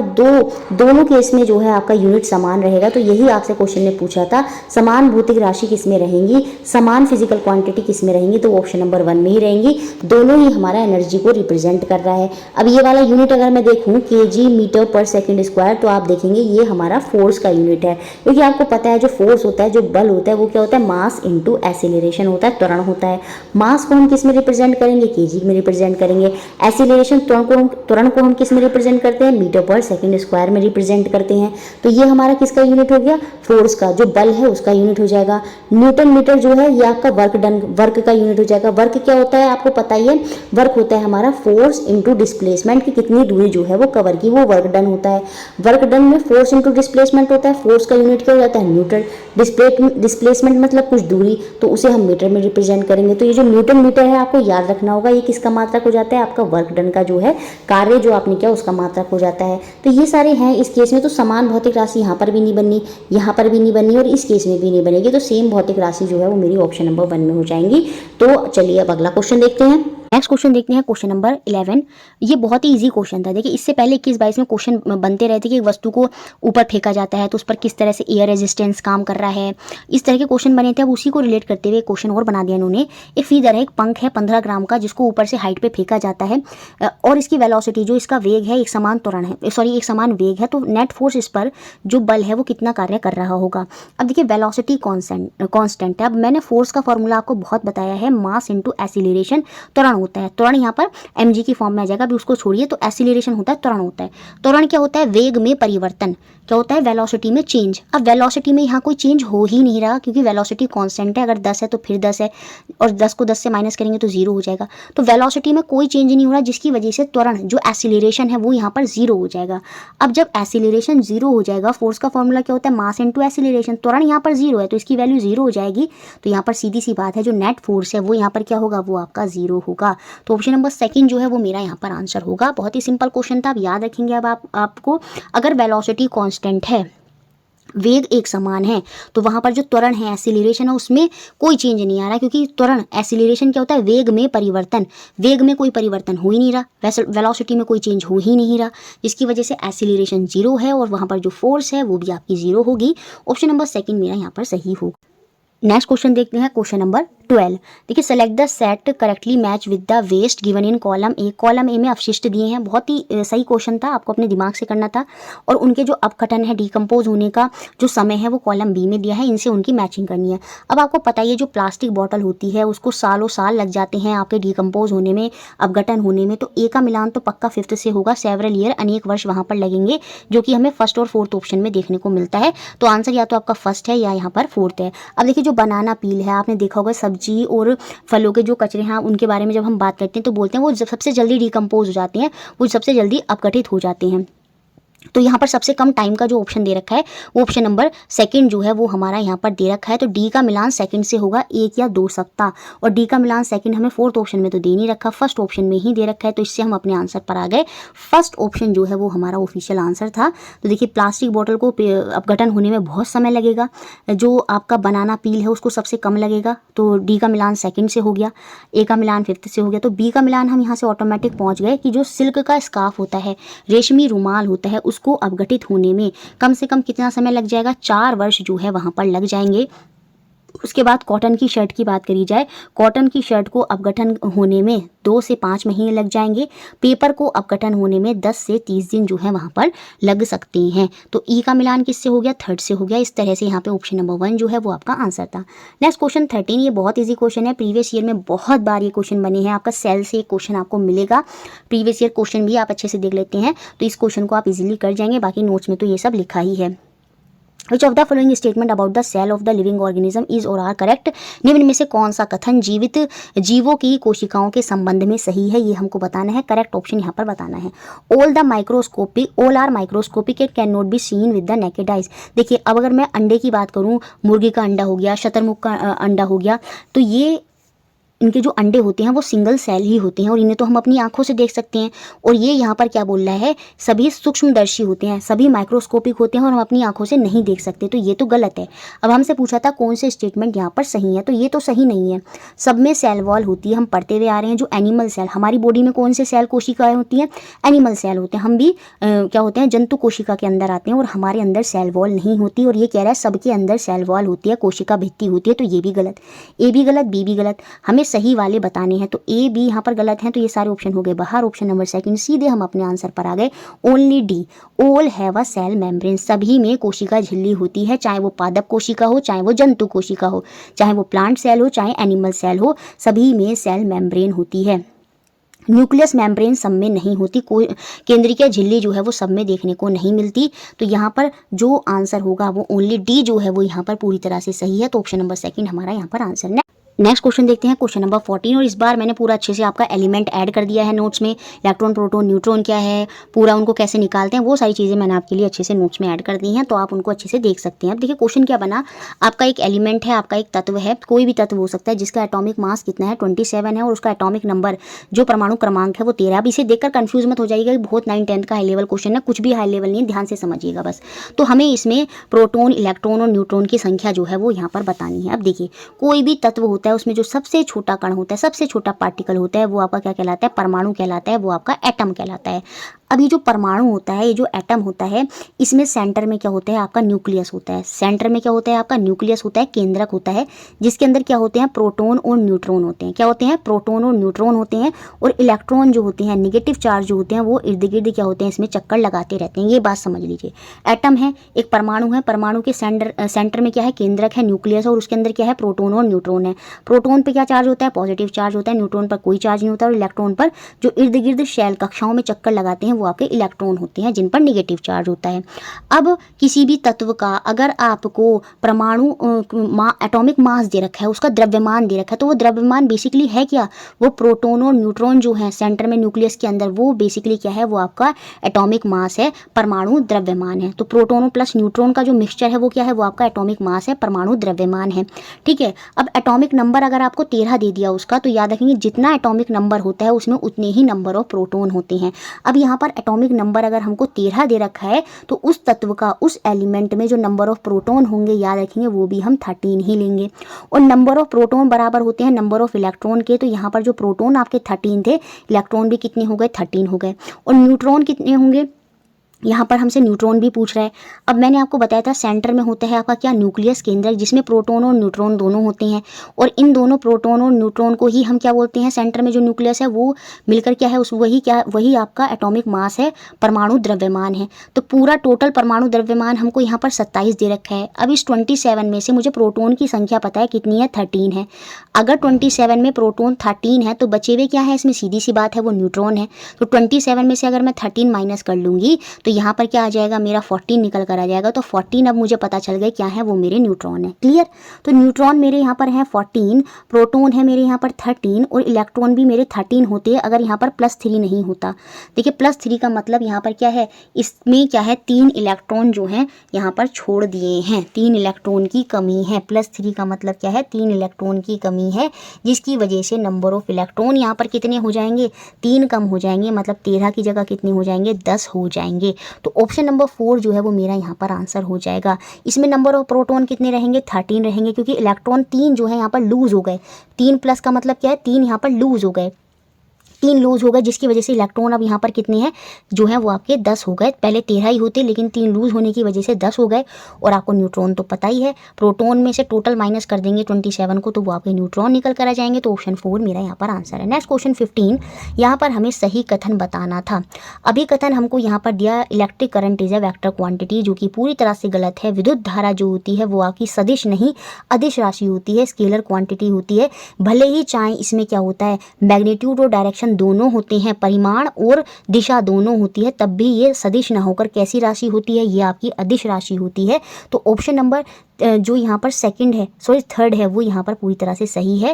दोनों केस में जो है आपका यूनिट समान रहेगा। तो यही आपसे क्वेश्चन ने पूछा था, समान भौतिक राशि किस में रहेंगी, समान फिजिकल क्वांटिटी किस में रहेंगी? तो ऑप्शन नंबर 1 में ही रहेंगी। दोनों ही हमारा एनर्जी को रिप्रेजेंट कर रहा है। अब ये वाला यूनिट अगर मैं देखूँ kg मीटर पर सेकंड स्क्वायर, तो आप देखेंगे ये हमारा फोर्स का यूनिट है, क्योंकि आपको पता है जो फोर्स होता है, जो बल होता है, वो क्या होता है? मास इंटू एक्सीलरेशन एक्सेलरेशन होता है, त्वरण होता है। मास को हम किस में रिप्रेजेंट करेंगे, केजी में रिप्रेजेंट करेंगे। एक्सीलरेशन, त्वरण को हम किस में रिप्रेजेंट करते हैं, मीटर पर सेकंड स्क्वायर में रिप्रेजेंट करते हैं। तो ये हमारा किसका यूनिट हो गया, फोर्स का, जो बल है उसका यूनिट हो जाएगा। न्यूटन मीटर जो है ये आपका वर्क का यूनिट हो जाएगा। वर्क क्या होता है आपको पता ही है, वर्क होता है हमारा फोर्स इंटू डिस्प्लेसमेंट की कितनी दूरी जो है वो कवर की, वो वर्क डन होता है। वर्क डन में फोर्स इंटू डिस्प्लेसमेंट होता है। फोर्स का यूनिट क्या हो जाता है, न्यूटन। डिस्प्लेसमेंट मतलब कुछ दूरी, तो उसे हम मीटर में रिप्रेजेंट करेंगे। तो ये जो न्यूटन मीटर है आपको याद रखना होगा, ये किसका मात्रक हो जाता है, आपका वर्क डन का जो है कार्य जो आपने किया उसका मात्रक हो जाता है। तो ये सारे हैं इस केस में। तो समान भौतिक राशि यहाँ पर भी नहीं बननी, यहाँ पर भी नहीं बननी और इस केस में भी नहीं बनेगी। तो सेम भौतिक राशि जो है वो मेरी ऑप्शन नंबर 1 में हो जाएंगी। तो चलिए अब अगला क्वेश्चन देखते हैं। नेक्स्ट क्वेश्चन देखते हैं, क्वेश्चन नंबर 11। ये बहुत ही इजी क्वेश्चन था। देखिए इससे पहले 21-22 में क्वेश्चन बनते रहते कि एक वस्तु को ऊपर फेंका जाता है तो उस पर किस तरह से एयर रेजिस्टेंस काम कर रहा है, इस तरह के क्वेश्चन बने थे। अब उसी को रिलेट करते हुए क्वेश्चन और बना दिया इन्होंने। एक फीदर है, एक पंख है 15 ग्राम का, जिसको ऊपर से हाइट पे फेंका जाता है और इसकी वेलोसिटी जो इसका वेग है एक समान त्वरण है, सॉरी एक समान वेग है। तो नेट फोर्स इस पर जो बल है वो कितना कार्य कर रहा होगा। अब देखिए वेलोसिटी कांस्टेंट है। अब मैंने फोर्स का फॉर्मूला आपको बहुत बताया है, मास इंटू एक्सीलरेशन, त्वरण होता है। त्वरण यहाँ पर mg की फॉर्म में आ जाएगा, अभी उसको छोड़िए। तो एक्सीलरेशन होता है, त्वरण होता है। त्वरण क्या होता है, वेग में परिवर्तन। क्या होता है, वेलोसिटी में चेंज। अब वेलोसिटी में यहाँ कोई चेंज हो ही नहीं रहा क्योंकि वेलोसिटी कांस्टेंट है। अगर 10 है तो फिर 10 है और 10 को 10 से माइनस करेंगे तो 0 हो जाएगा। तो वेलोसिटी में कोई चेंज नहीं हो रहा, जिसकी वजह से त्वरण जो एक्सीलरेशन है वो यहाँ पर 0 हो जाएगा। अब जब एक्सीलरेशन 0 हो जाएगा, फोर्स का फॉर्मूला क्या होता है, मास इंटू एक्सीलरेशन। त्वरण यहाँ पर 0 है तो इसकी वैल्यू 0 हो जाएगी। तो यहाँ पर सीधी सी बात है, जो नेट फोर्स है वो यहाँ पर क्या होगा, वो आपका 0 होगा। तो ऑप्शन नंबर 2 जो है वो मेरा यहाँ पर आंसर होगा। बहुत ही सिंपल क्वेश्चन था, आप याद रखेंगे। अब आपको अगर वेलोसिटी कांस्टेंट है, वेग एक समान है, तो वहां पर जो त्वरण है, एक्सीलरेशन है, उसमें कोई चेंज नहीं आ रहा क्योंकि त्वरण एक्सीलरेशन क्या होता है, वेग में परिवर्तन। वेग में कोई परिवर्तन हो ही नहीं रहा, वैसे वेलोसिटी में कोई चेंज हो ही नहीं रहा, जिसकी वजह से एक्सीलरेशन 0 है और वहां पर जो फोर्स है वो भी आपकी 0 होगी। ऑप्शन नंबर 2 मेरा यहाँ पर सही होगा। नेक्स्ट क्वेश्चन देखते हैं, क्वेश्चन नंबर 12। देखिए select the set correctly match with the waste given in column A. Column A में अवशिष्ट दिए हैं। बहुत ही सही क्वेश्चन था, आपको अपने दिमाग से करना था। और उनके जो अपघटन है, डिकम्पोज होने का जो समय है वो कॉलम बी में दिया है, इनसे उनकी मैचिंग करनी है। अब आपको पता है जो प्लास्टिक बॉटल होती है उसको सालों साल लग जाते हैं आपके डिकम्पोज होने में, अपघटन होने में। तो ए का मिलान तो पक्का 5th से होगा, सेवरल ईयर, अनेक वर्ष वहाँ पर लगेंगे, जो कि हमें फर्स्ट और फोर्थ ऑप्शन में देखने को मिलता है। तो आंसर या तो आपका फर्स्ट है या यहाँ पर फोर्थ है। अब देखिए जो बनाना पील है, आपने देखा होगा सब्जी और फलों के जो कचरे हैं उनके बारे में जब हम बात करते हैं तो बोलते हैं वो सबसे जल्दी डिकम्पोज हो जाते हैं, वो सबसे जल्दी अपघटित हो जाते हैं। तो यहाँ पर सबसे कम टाइम का जो ऑप्शन दे रखा है वो ऑप्शन नंबर 2 जो है वो हमारा यहाँ पर दे रखा है। तो डी का मिलान 2 से होगा 1 या 2 सप्ताह, और डी का मिलान 2 हमें फोर्थ ऑप्शन में तो दे नहीं रखा, फर्स्ट ऑप्शन में ही दे रखा है। तो इससे हम अपने आंसर पर आ गए। फर्स्ट ऑप्शन जो है वो हमारा ऑफिशियल आंसर था। तो देखिए प्लास्टिक बॉटल को अपघटन होने में बहुत समय लगेगा, जो आपका बनाना पील है उसको सबसे कम लगेगा। तो डी का मिलान 2 से हो गया, ए का मिलान 5th से हो गया। तो बी का मिलान हम यहाँ से ऑटोमेटिक पहुँच गए कि जो सिल्क का स्कार्फ होता है, रेशमी रुमाल होता है, उसको अपघटित होने में कम से कम कितना समय लग जाएगा, 4 वर्ष जो है वहां पर लग जाएंगे। उसके बाद कॉटन की शर्ट की बात करी जाए, कॉटन की शर्ट को अपघटन होने में 2 से 5 महीने लग जाएंगे। पेपर को अपघटन होने में 10 से 30 दिन जो है वहाँ पर लग सकते हैं। तो ई का मिलान किससे हो गया, 3rd से हो गया। इस तरह से यहाँ पे ऑप्शन नंबर 1 जो है वो आपका आंसर था। नेक्स्ट क्वेश्चन 13, ये बहुत ईजी क्वेश्चन है, प्रीवियस ईयर में बहुत बार ये क्वेश्चन बने हैं। आपका सेल से एक क्वेश्चन आपको मिलेगा, प्रीवियस ईयर क्वेश्चन भी आप अच्छे से देख लेते हैं तो इस क्वेश्चन को आप इजीली कर जाएंगे। बाकी नोट्स में तो ये सब लिखा ही है। Which of the following statement about the cell of the living organism is or are correct? निम्न में से कौन सा कथन जीवित जीवों की कोशिकाओं के संबंध में सही है, ये हमको बताना है। करेक्ट ऑप्शन यहाँ पर बताना है। All are microscopic it can not be seen with the naked eyes. देखिए अब अगर मैं अंडे की बात करूँ, मुर्गी का अंडा हो गया, शतरमुर्ग का अंडा हो गया, तो ये इनके जो अंडे होते हैं वो सिंगल सेल ही होते हैं और इन्हें तो हम अपनी आंखों से देख सकते हैं। और ये यहाँ पर क्या बोल रहा है, सभी सूक्ष्मदर्शी होते हैं, सभी माइक्रोस्कोपिक होते हैं और हम अपनी आंखों से नहीं देख सकते। तो ये तो गलत है। अब हमसे पूछा था कौन से स्टेटमेंट यहाँ पर सही है, तो ये तो सही नहीं है। सब में सेल वॉल होती है, हम पढ़ते हुए आ रहे हैं। जो एनिमल सेल, हमारी बॉडी में कौन से सेल कोशिकाएं होती हैं, एनिमल सेल होते हैं। हम भी क्या होते हैं, जंतु कोशिका के अंदर आते हैं और हमारे अंदर सेल वॉल नहीं होती। और ये कह रहा है सबके अंदर सेल वॉल होती है, कोशिका भित्ति होती है। तो ये भी गलत, ए भी गलत, बी भी गलत। हमें सही वाले बताने हैं। तो ए बी यहाँ पर गलत हैं, तो ये सारे ऑप्शन हो गए बाहर। ऑप्शन नंबर सेकंड, सीधे हम अपने आंसर पर आ गए। Only D, all have a cell membrane, सभी में कोशिका झिल्ली होती है, चाहे वो पादप कोशिका हो, चाहे वो जंतु कोशिका हो, चाहे वो प्लांट सेल हो, चाहे एनिमल सेल हो, सभी में सेल मेम्ब्रेन होती है। न्यूक्लियस मेम्ब्रेन सब में नहीं होती, कोई केंद्रीय झिल्ली जो है वो सब में देखने को नहीं मिलती। तो यहाँ पर जो आंसर होगा वो ओनली डी जो है वो यहाँ पर पूरी तरह से सही है। तो ऑप्शन नंबर सेकंड हमारा यहाँ पर आंसर है। नेक्स्ट क्वेश्चन देखते हैं, क्वेश्चन नंबर 14। और इस बार मैंने पूरा अच्छे से आपका एलिमेंट ऐड कर दिया है नोट्स में। इलेक्ट्रॉन, प्रोटॉन, न्यूट्रॉन क्या है, पूरा उनको कैसे निकालते हैं, वो सारी चीज़ें मैंने आपके लिए अच्छे से नोट्स में ऐड कर दी हैं, तो आप उनको अच्छे से देख सकते हैं। अब देखिए क्वेश्चन क्या बना, आपका एक एलिमेंट है, आपका एक तत्व है, कोई भी तत्व हो सकता है जिसका एटॉमिक मास कितना है 27 है, और उसका एटॉमिक नंबर जो परमाणु क्रमांक है वो 13। अब इसे देखकर कंफ्यूज मत हो जाइएगा कि बहुत 9th-10th का हाई लेवल क्वेश्चन है, कुछ भी हाई लेवल नहीं, ध्यान से समझिएगा बस। तो हमें इसमें प्रोटॉन, इलेक्ट्रॉन और न्यूट्रॉन की संख्या जो है वो यहाँ पर बतानी है। अब देखिए कोई भी तत्व होता है उसमें जो सबसे छोटा कण होता है, सबसे छोटा पार्टिकल होता है, वो आपका क्या कहलाता है, परमाणु कहलाता है, वो आपका एटम कहलाता है। अब ये जो परमाणु होता है, ये जो एटम होता है, इसमें सेंटर में क्या होता है, आपका न्यूक्लियस होता है। सेंटर में क्या होता है, आपका न्यूक्लियस होता है, केंद्रक होता है, जिसके अंदर क्या होते हैं, प्रोटॉन और न्यूट्रॉन होते हैं। क्या होते हैं, प्रोटॉन और न्यूट्रॉन होते हैं। और इलेक्ट्रॉन जो होते हैं, निगेटिव चार्ज जो होते हैं, वो इर्द गिर्द क्या होते हैं, इसमें चक्कर लगाते रहते हैं। ये बात समझ लीजिए। एटम है, एक परमाणु है, परमाणु के सेंटर में क्या है, केंद्रक है, न्यूक्लियस, और उसके अंदर क्या है, प्रोटॉन और न्यूट्रॉन है। प्रोटॉन पर क्या चार्ज होता है, पॉजिटिव चार्ज होता है। न्यूट्रॉन पर कोई चार्ज नहीं होता। और इलेक्ट्रॉन पर जो इर्द गिर्द शेल कक्षाओं में चक्कर लगाते हैं वो आपके इलेक्ट्रॉन होते हैं, जिन पर नेगेटिव चार्ज होता है। अब किसी भी तत्व का अगर आपको परमाणु एटॉमिक मास दे रखा है, उसका द्रव्यमान दे रखा है, तो वो द्रव्यमान बेसिकली है क्या, वो प्रोटॉन और न्यूट्रॉन जो है सेंटर में न्यूक्लियस के अंदर, वो बेसिकली क्या है, वो आपका एटॉमिक मास है, परमाणु द्रव्यमान है। तो प्रोटॉन प्लस न्यूट्रॉन का जो मिक्सचर है वो क्या है, वो आपका एटॉमिक मास है, परमाणु द्रव्यमान है। ठीक है। अब एटॉमिक नंबर अगर आपको 13 दे दिया उसका, तो याद रखेंगे जितना एटॉमिक नंबर होता है उसमें उतने ही नंबर ऑफ प्रोटॉन होते हैं। अब यहाँ पर एटॉमिक नंबर अगर हमको 13 दे रखा है, तो उस तत्व का, उस एलिमेंट में जो नंबर ऑफ प्रोटॉन होंगे, याद रखेंगे वो भी हम 13 ही लेंगे। और नंबर ऑफ प्रोटॉन बराबर होते हैं नंबर ऑफ इलेक्ट्रॉन के। तो यहाँ पर जो प्रोटॉन आपके 13 थे, इलेक्ट्रॉन भी कितने हो गए, 13 हो गए। और न्यूट्रॉन कितने होंगे, यहाँ पर हमसे न्यूट्रॉन भी पूछ रहा है। अब मैंने आपको बताया था सेंटर में होता है आपका क्या, न्यूक्लियस केंद्रक, जिसमें प्रोटॉन और न्यूट्रॉन दोनों होते हैं। और इन दोनों प्रोटॉन और न्यूट्रॉन को ही हम क्या बोलते हैं, सेंटर में जो न्यूक्लियस है वो मिलकर क्या है, उस वही आपका एटॉमिक मास है, परमाणु द्रव्यमान है। तो पूरा टोटल परमाणु द्रव्यमान हमको यहाँ पर 27 दे रखा है। अब इस 27 में से मुझे प्रोटॉन की संख्या पता है कितनी है, 13 है। अगर 27 में प्रोटॉन 13 है, तो बचे हुए क्या है, इसमें सीधी सी बात है वो न्यूट्रॉन है। तो 27 में से अगर मैं 13 माइनस कर लूँगी, तो यहाँ पर क्या आ जाएगा, मेरा 14 निकल कर आ जाएगा। तो 14 अब मुझे पता चल गया क्या है, वो मेरे न्यूट्रॉन है। क्लियर। तो न्यूट्रॉन मेरे यहाँ पर है 14, प्रोटॉन है मेरे यहाँ पर 13, और इलेक्ट्रॉन भी मेरे 13 होते हैं अगर यहाँ पर +3 नहीं होता। देखिए +3 का मतलब यहाँ पर क्या है, इसमें क्या है, 3 इलेक्ट्रॉन जो हैं यहाँ पर छोड़ दिए हैं, 3 इलेक्ट्रॉन की कमी है। +3 का मतलब क्या है, 3 इलेक्ट्रॉन की कमी है, जिसकी वजह से नंबर ऑफ इलेक्ट्रॉन यहाँ पर कितने हो जाएंगे, 3 कम हो जाएंगे। मतलब 13 की जगह कितने हो जाएंगे, 10 हो जाएंगे। तो ऑप्शन नंबर 4 जो है वो मेरा यहाँ पर आंसर हो जाएगा। इसमें नंबर ऑफ प्रोटॉन कितने रहेंगे, 13 रहेंगे, क्योंकि इलेक्ट्रॉन 3 जो है यहाँ पर लूज हो गए। 3 प्लस का मतलब क्या है, 3 यहाँ पर लूज हो गए, 3 लूज हो गए, जिसकी वजह से इलेक्ट्रॉन अब यहाँ पर कितने हैं, जो है वो आपके 10 हो गए। पहले 13 ही होते, लेकिन 3 लूज होने की वजह से 10 हो गए। और आपको न्यूट्रॉन तो पता ही है, प्रोटॉन में से टोटल माइनस कर देंगे 27 को, तो वो आपके न्यूट्रॉन निकल कर आ जाएंगे। तो ऑप्शन 4 मेरा यहाँ पर आंसर है। नेक्स्ट क्वेश्चन 15, यहाँ पर हमें सही कथन बताना था। अभी कथन हमको यहाँ पर दिया, electric current is a vector quantity, जो कि पूरी तरह से गलत है। विद्युत धारा जो होती है वो आपकी सदिश नहीं अदिश राशि होती है, स्केलर क्वांटिटी होती है। भले ही चाहे इसमें क्या होता है, मैग्नीट्यूड और डायरेक्शन दोनों होते हैं, परिमाण और दिशा दोनों होती है, तब भी ये सदिश ना होकर कैसी राशि होती है, ये आपकी अदिश राशि होती है। तो ऑप्शन नंबर जो यहाँ पर सेकंड है, सॉरी थर्ड है, वो यहाँ पर पूरी तरह से सही है।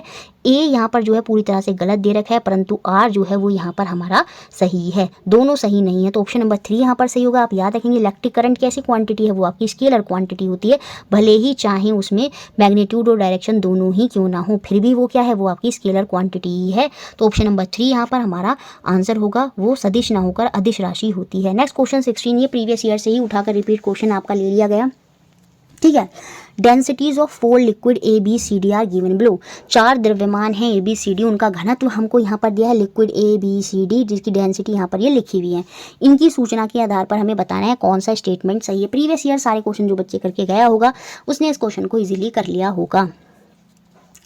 ए यहाँ पर जो है पूरी तरह से गलत दे रखा है, परंतु आर जो है वो यहाँ पर हमारा सही है। दोनों सही नहीं है। तो ऑप्शन नंबर 3 यहाँ पर सही होगा। आप याद रखेंगे इलेक्ट्रिक करंट कैसी क्वांटिटी है, वो आपकी स्केलर क्वांटिटी होती है। भले ही चाहे उसमें मैग्नीट्यूड और डायरेक्शन दोनों ही क्यों ना हो, फिर भी वो क्या है, वो आपकी स्केलर क्वांटिटी ही है। तो ऑप्शन नंबर 3 यहाँ पर हमारा आंसर होगा, वो सदिश ना होकर अदिश राशि होती है। नेक्स्ट क्वेश्चन 16, ये प्रीवियस ईयर से ही उठाकर रिपीट क्वेश्चन आपका ले लिया गया। ठीक है। Densities of 4 liquid A B C D are given below. 4 द्रव्यमान हैं ए बी सी डी, उनका घनत्व हमको यहाँ पर दिया है liquid A B C D, जिसकी डेंसिटी यहाँ पर ये लिखी हुई है। इनकी सूचना के आधार पर हमें बताना है कौन सा स्टेटमेंट सही है। प्रीवियस ईयर सारे क्वेश्चन जो बच्चे करके गया होगा उसने इस क्वेश्चन को इजीली कर लिया होगा।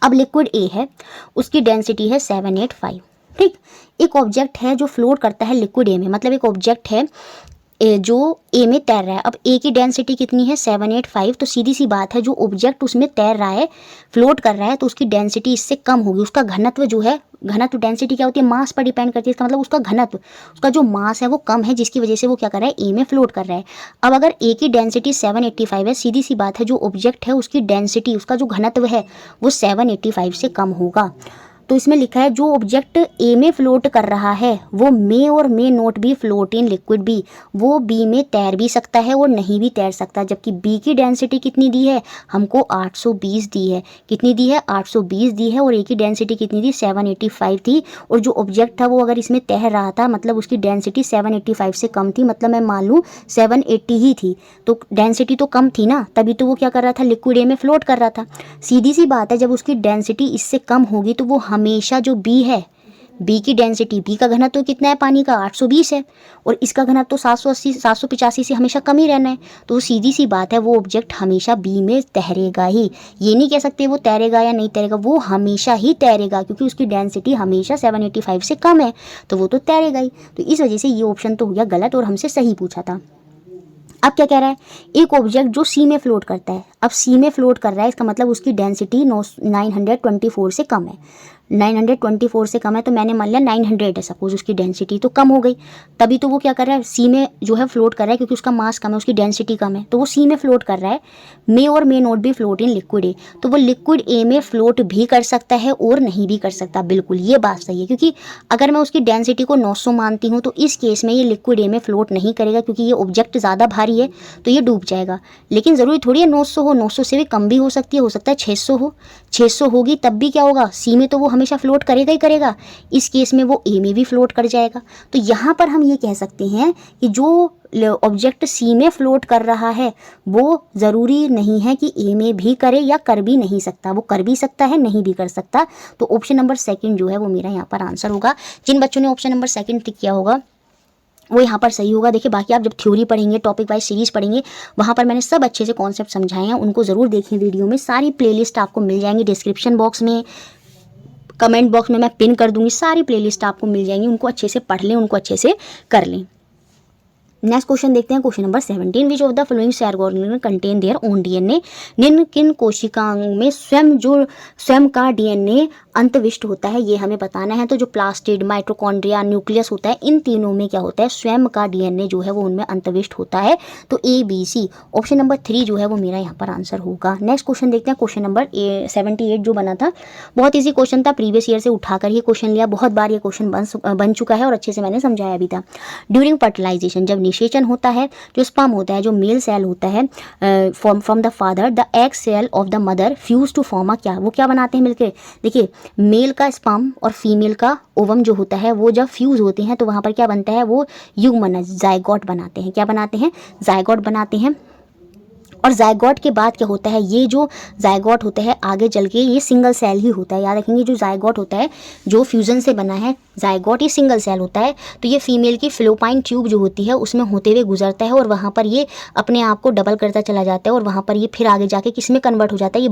अब लिक्विड ए है, उसकी डेंसिटी है 785, ठीक। एक ऑब्जेक्ट है जो फ्लोट करता है लिक्विड ए में, मतलब एक ऑब्जेक्ट है जो ए में तैर रहा है। अब ए की डेंसिटी कितनी है 785, तो सीधी सी बात है जो ऑब्जेक्ट उसमें तैर रहा है, फ्लोट कर रहा है, तो उसकी डेंसिटी इससे कम होगी। उसका घनत्व जो है, घनत्व डेंसिटी क्या होती है, मास पर डिपेंड करती है, इसका मतलब उसका घनत्व, उसका जो मास है वो कम है, जिसकी वजह से वो क्या कर रहा है, ए में फ्लोट कर रहा है। अब अगर ए की डेंसिटी 785 है, सीधी सी बात है जो ऑब्जेक्ट है उसकी डेंसिटी, उसका जो घनत्व है वो 785 से कम होगा। तो इसमें लिखा है जो ऑब्जेक्ट ए में फ्लोट कर रहा है वो मे और may not be float in liquid B, वो बी में तैर भी सकता है और नहीं भी तैर सकता। जबकि बी की डेंसिटी कितनी दी है हमको, 820 दी है। कितनी दी है, 820 दी है। और ए की डेंसिटी कितनी थी, 785 थी। और जो ऑब्जेक्ट था वो अगर इसमें तैर रहा था, मतलब उसकी डेंसिटी 785 से कम थी, मतलब मैं मान लूँ 780 ही थी, तो डेंसिटी तो कम थी ना, तभी तो वो क्या कर रहा था, लिक्विड ए में फ्लोट कर रहा था। सीधी सी बात है जब उसकी डेंसिटी इससे कम होगी तो वो हमेशा जो बी है, बी की डेंसिटी, बी का घनत्व तो कितना है पानी का, 820 है, और इसका घनत्व तो 780 785 से हमेशा कम ही रहना है। तो सीधी सी बात है वो ऑब्जेक्ट हमेशा बी में तैरेगा ही। ये नहीं कह सकते वो तैरेगा या नहीं तैरेगा, वो हमेशा ही तैरेगा, क्योंकि उसकी डेंसिटी हमेशा 785 से कम है, तो वो तो तैरेगा ही। तो इस वजह से ये ऑप्शन तो हो गया गलत और हमसे सही पूछा था। अब क्या कह रहा है, एक ऑब्जेक्ट जो सी में फ्लोट करता है, अब सी में फ्लोट कर रहा है, इसका मतलब उसकी डेंसिटी 924 से कम है। 924 से कम है, तो मैंने मान लिया 900 है सपोज उसकी डेंसिटी, तो कम हो गई। तभी तो वो क्या कर रहा है, सी में जो है फ्लोट कर रहा है, क्योंकि उसका मास कम है, उसकी डेंसिटी कम है, तो वो सी में फ्लोट कर रहा है। मे और मे नॉट भी फ्लोट इन लिक्विड ए, तो वो लिक्विड ए में फ्लोट भी कर सकता है और नहीं भी कर सकता। बिल्कुल ये बात सही है, क्योंकि अगर मैं उसकी डेंसिटी को 900 मानती हूँ तो इस केस में ये लिक्विड ए में फ्लोट नहीं करेगा, क्योंकि ये ऑब्जेक्ट ज़्यादा भारी है तो ये डूब जाएगा। लेकिन ज़रूरी थोड़ी है 900 हो, 900 से भी कम भी हो सकती है, हो सकता है 600 हो, 600 होगी तब भी क्या होगा, सी में तो वो हमेशा फ्लोट करेगा ही करेगा, इस केस में वो ए में भी फ्लोट कर जाएगा। तो यहाँ पर हम ये कह सकते हैं कि जो ऑब्जेक्ट सी में फ्लोट कर रहा है वो ज़रूरी नहीं है कि ए में भी करे, या कर भी नहीं सकता, वो कर भी सकता है नहीं भी कर सकता। तो ऑप्शन नंबर सेकंड जो है वो मेरा यहाँ पर आंसर होगा। जिन बच्चों ने ऑप्शन नंबर सेकंड टिक किया होगा वो यहाँ पर सही होगा। देखिए बाकी आप जब थ्योरी पढ़ेंगे, टॉपिक वाइज सीरीज पढ़ेंगे, वहाँ पर मैंने सब अच्छे से कॉन्सेप्ट समझाए हैं, उनको ज़रूर देखें वीडियो में। सारी प्लेलिस्ट आपको मिल जाएंगी डिस्क्रिप्शन बॉक्स में, कमेंट बॉक्स में मैं पिन कर दूंगी, सारी प्लेलिस्ट आपको मिल जाएंगी, उनको अच्छे से पढ़ लें, उनको अच्छे से कर लें। नेक्स्ट क्वेश्चन देखते हैं, question number 17, which of the following cell organism contain their own DNA, निम्न किन कोशिकाओं में स्वयं का डीएनए अंतविष्ट होता है, ये हमें बताना है। तो जो प्लास्टिड, माइटोकॉन्ड्रिया, न्यूक्लियस होता है, इन तीनों में क्या होता है, स्वयं का डीएनए जो है वो उनमें अंतविष्ट होता है। तो A B C, option number 3 जो है वो मेरा यहाँ पर आंसर होगा। नेक्स्ट क्वेश्चन देखते हैं, क्वेश्चन नंबर 78 जो बना था, बहुत ईजी क्वेश्चन था, प्रीवियस ईयर से उठाकर ये क्वेश्चन लिया, बहुत बार ये क्वेश्चन बन चुका है और अच्छे से मैंने समझाया भी था। ड्यूरिंग फर्टिलाइजेशन, जब निषेचन होता है, जो स्पर्म होता है, जो मेल सेल होता है from the father, the egg cell of the mother fuse to form a, क्या वो क्या बनाते हैं मिलकर, देखिए मेल का स्पर्म और फीमेल का ओवम जो होता है वो जब फ्यूज होते हैं तो वहाँ पर क्या बनता है, वो युग्मन जाइगोट बनाते हैं। क्या बनाते हैं, जाइगोट बनाते हैं। और जाइगोट के बाद क्या होता है, ये जो जाइगोट होता है आगे चल के ये सिंगल सेल ही होता है। याद रखेंगे जो जाइगोट होता है जो फ्यूजन से बना है, जाइगोट ये सिंगल सेल होता है। तो ये फीमेल की फिलोपाइन ट्यूब जो होती है उसमें होते हुए गुजरता है और वहाँ पर ये अपने आप को डबल करता चला जाता है और वहाँ पर ये फिर आगे जाके किस में कन्वर्ट हो जाता है, ये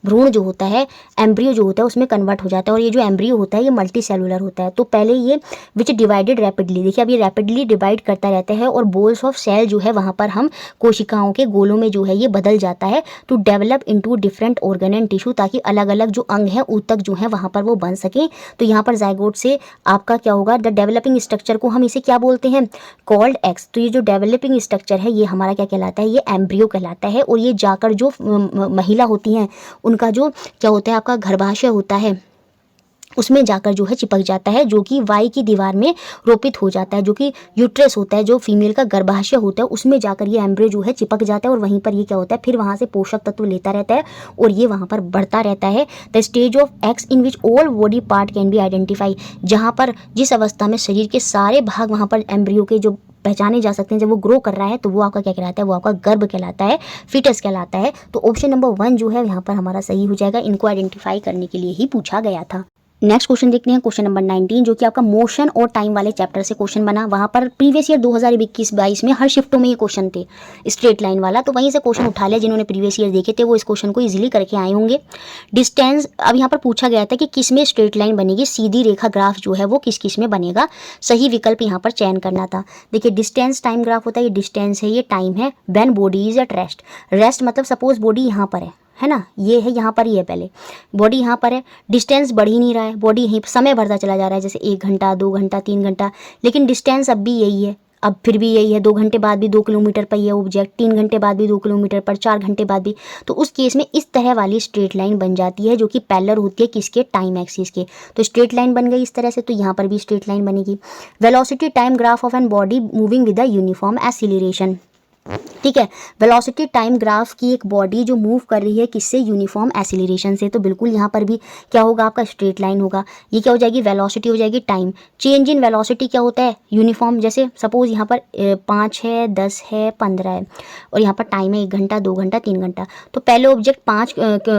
भ्रूण जो होता है, एम्ब्रियो जो होता है उसमें कन्वर्ट हो जाता है। और ये जो एम्ब्रियो होता है ये मल्टी सेलुलर होता है। तो पहले ये विच डिवाइडेड रैपिडली, देखिए अब ये रैपिडली डिवाइड करता रहता है और बोल्स ऑफ सेल जो है वहाँ पर हम कोशिकाओं के गोलों में जो है ये बदल जाता है to develop into different organ and tissue, ताकि अलग अलग जो अंग है ऊतक जो है वहाँ पर वो बन सके। तो यहाँ पर जाइगोट से आपका क्या होगा, द डेवलपिंग स्ट्रक्चर को हम इसे क्या बोलते हैं, कॉल्ड एक्स। तो ये जो डेवलपिंग स्ट्रक्चर है ये हमारा क्या कहलाता है, ये एम्ब्रियो कहलाता है। और ये जाकर जो महिला होती हैं उनका जो क्या होता है, आपका गर्भाशय होता है उसमें जाकर जो है चिपक जाता है, जो कि वाई की दीवार में रोपित हो जाता है, जो कि यूट्रस होता है, जो फीमेल का गर्भाशय होता है उसमें जाकर ये एम्ब्रियो जो है चिपक जाता है। और वहीं पर ये क्या होता है, फिर वहाँ से पोषक तत्व लेता रहता है और ये वहाँ पर बढ़ता रहता है। The stage of x in which all body part can be identify, जहाँ पर जिस अवस्था में शरीर के सारे भाग वहाँ पर एम्ब्रियो के जो पहचाने जा सकते हैं, जब वो ग्रो कर रहा है तो वो आपका क्या कहलाता है, वो आपका गर्भ कहलाता है, फिटस कहलाता है। तो ऑप्शन नंबर 1 जो है यहाँ पर हमारा सही हो जाएगा। इनको आइडेंटिफाई करने के लिए ही पूछा गया था। नेक्स्ट क्वेश्चन देखते हैं, क्वेश्चन नंबर 19 जो कि आपका मोशन और टाइम वाले चैप्टर से क्वेश्चन बना। वहाँ पर प्रीवियस ईयर 2021-22 में हर शिफ्टों में ये क्वेश्चन थे स्ट्रेट लाइन वाला, तो वहीं से क्वेश्चन उठा लिया। जिन्होंने प्रीवियस ईयर देखे थे वो इस क्वेश्चन को इजीली करके आए होंगे। डिस्टेंस, अब यहाँ पर पूछा गया था कि किस में स्ट्रेट लाइन बनेगी, सीधी रेखा ग्राफ जो है वो किस किस में बनेगा, सही विकल्प यहाँ पर चयन करना था। देखिए डिस्टेंस टाइम ग्राफ होता है, ये डिस्टेंस है, ये टाइम है। When body is at rest, rest मतलब सपोज बॉडी यहाँ पर है ना, ये है यहाँ पर ही है, पहले बॉडी यहाँ पर है, डिस्टेंस बढ़ ही नहीं रहा है, बॉडी यहीं समय बढ़ता चला जा रहा है, जैसे 1 घंटा 2 घंटा 3 घंटा, लेकिन डिस्टेंस अब भी यही है, अब फिर भी यही है। 2 घंटे बाद भी 2 किलोमीटर पर ये ऑब्जेक्ट, 3 घंटे बाद भी 2 किलोमीटर पर, 4 घंटे बाद भी। तो उस केस में इस तरह वाली स्ट्रेट लाइन बन जाती है जो कि पैरेलल होती है किसके, टाइम एक्सिस के। तो स्ट्रेट लाइन बन गई इस तरह से, तो यहाँ पर भी स्ट्रेट लाइन बनेगी। Velocity time graph of an body moving with a uniform acceleration, ठीक है। वेलोसिटी टाइम ग्राफ की एक बॉडी जो मूव कर रही है किससे, यूनिफॉर्म एक्सीलरेशन से, तो बिल्कुल यहाँ पर भी क्या होगा, आपका स्ट्रेट लाइन होगा। ये क्या हो जाएगी, वेलोसिटी हो जाएगी, टाइम चेंज इन वेलोसिटी क्या होता है, यूनिफॉर्म। जैसे सपोज यहाँ पर 5 है, 10 है, 15 है, और यहाँ पर टाइम है 1 घंटा 2 घंटा 3 घंटा। तो पहले ऑब्जेक्ट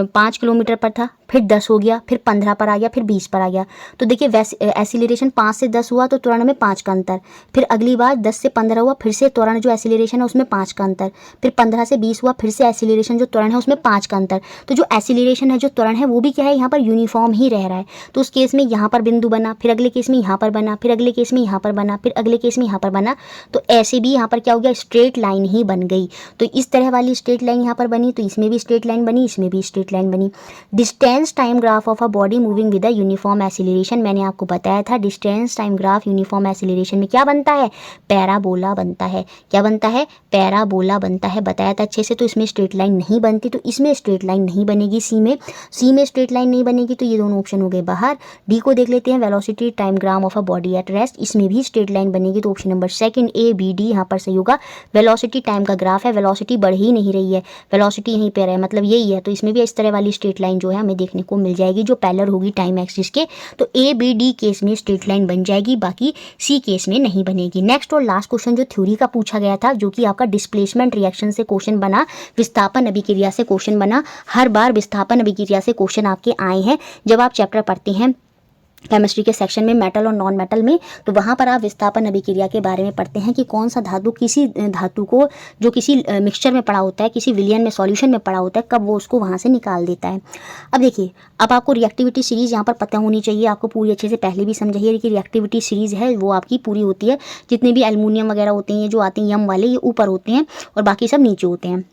5 किलोमीटर पर था, फिर 10 हो गया, फिर 15 पर आ गया, फिर 20 पर आ गया। तो देखिए एक्सीलरेशन 5 से 10 हुआ तो त्वरण में 5 का अंतर, फिर अगली बार 10 से 15 हुआ, फिर से त्वरण जो एक्सीलरेशन है उसमें 5 का अंतर, फिर 15 से 20 हुआ, फिर से एक्सीलरेशन जो त्वरण है उसमें 5 का अंतर। तो जो एक्सीलरेशन है, जो त्वरण है, वो भी क्या है, यहाँ पर यूनिफॉर्म ही रह रहा है। तो उस केस में यहाँ पर बिंदु बना, फिर अगले केस में यहाँ पर बना, फिर अगले केस में यहाँ पर बना, फिर अगले केस में यहाँ पर बना। तो ऐसे भी यहाँ पर क्या हो गया, स्ट्रेट लाइन ही बन गई। तो इस तरह वाली स्ट्रेट लाइन यहाँ पर बनी, तो इसमें भी स्ट्रेट लाइन बनी, इसमें भी स्ट्रेट लाइन बनी। Distance time graph of a body moving with a uniform acceleration, मैंने आपको बताया था distance time graph uniform acceleration में क्या बनता है, पैराबोला बनता है। क्या बनता है, पैराबोला बनता है, बताया था अच्छे से। तो इसमें स्ट्रेट लाइन नहीं बनती, तो इसमें स्ट्रेट लाइन नहीं बनेगी। सी में स्ट्रेट लाइन नहीं बनेगी, तो ये दोनों ऑप्शन हो गए बाहर। डी को देख लेते हैं, velocity time graph of a body at rest, इसमें भी स्ट्रेट लाइन बनेगी, तो option number second A B D यहाँ पर सही होगा। वेलोसिटी टाइम का ग्राफ है, वेलोसिटी बढ़ ही नहीं रही है, वेलोसिटी यहीं पर है, मतलब यही है। तो इसमें भी इस तरह वाली स्ट्रेट लाइन जो है हमें देखने को मिल जाएगी जो पैरेलल होगी टाइम एक्सिस के। तो ए बी डी केस में स्ट्रेट लाइन बन जाएगी, बाकी सी केस में नहीं बनेगी। नेक्स्ट और लास्ट क्वेश्चन जो थ्योरी का पूछा गया था, जो कि आपका डिस्प्लेसमेंट रिएक्शन से क्वेश्चन बना, विस्थापन अभिक्रिया से क्वेश्चन बना। हर बार विस्थापन अभिक्रिया से क्वेश्चन आपके आए हैं जब आप चैप्टर पढ़ते हैं केमिस्ट्री के सेक्शन में, मेटल और नॉन मेटल में। तो वहाँ पर आप विस्थापन अभिक्रिया के बारे में पढ़ते हैं कि कौन सा धातु किसी धातु को जो किसी मिक्सचर में पड़ा होता है, किसी विलियन में सॉल्यूशन में पड़ा होता है, कब वो उसको वहाँ से निकाल देता है। अब देखिए, अब आपको रिएक्टिविटी सीरीज़ यहाँ पर पता होनी चाहिए, आपको पूरी अच्छे से पहले भी समझाइए कि रिएक्टिविटी सीरीज़ है वो आपकी पूरी होती है। जितने भी एल्युमिनियम वगैरह होते हैं, ये जो आते हैं यम वाले, ये ऊपर होते हैं और बाकी सब नीचे होते हैं।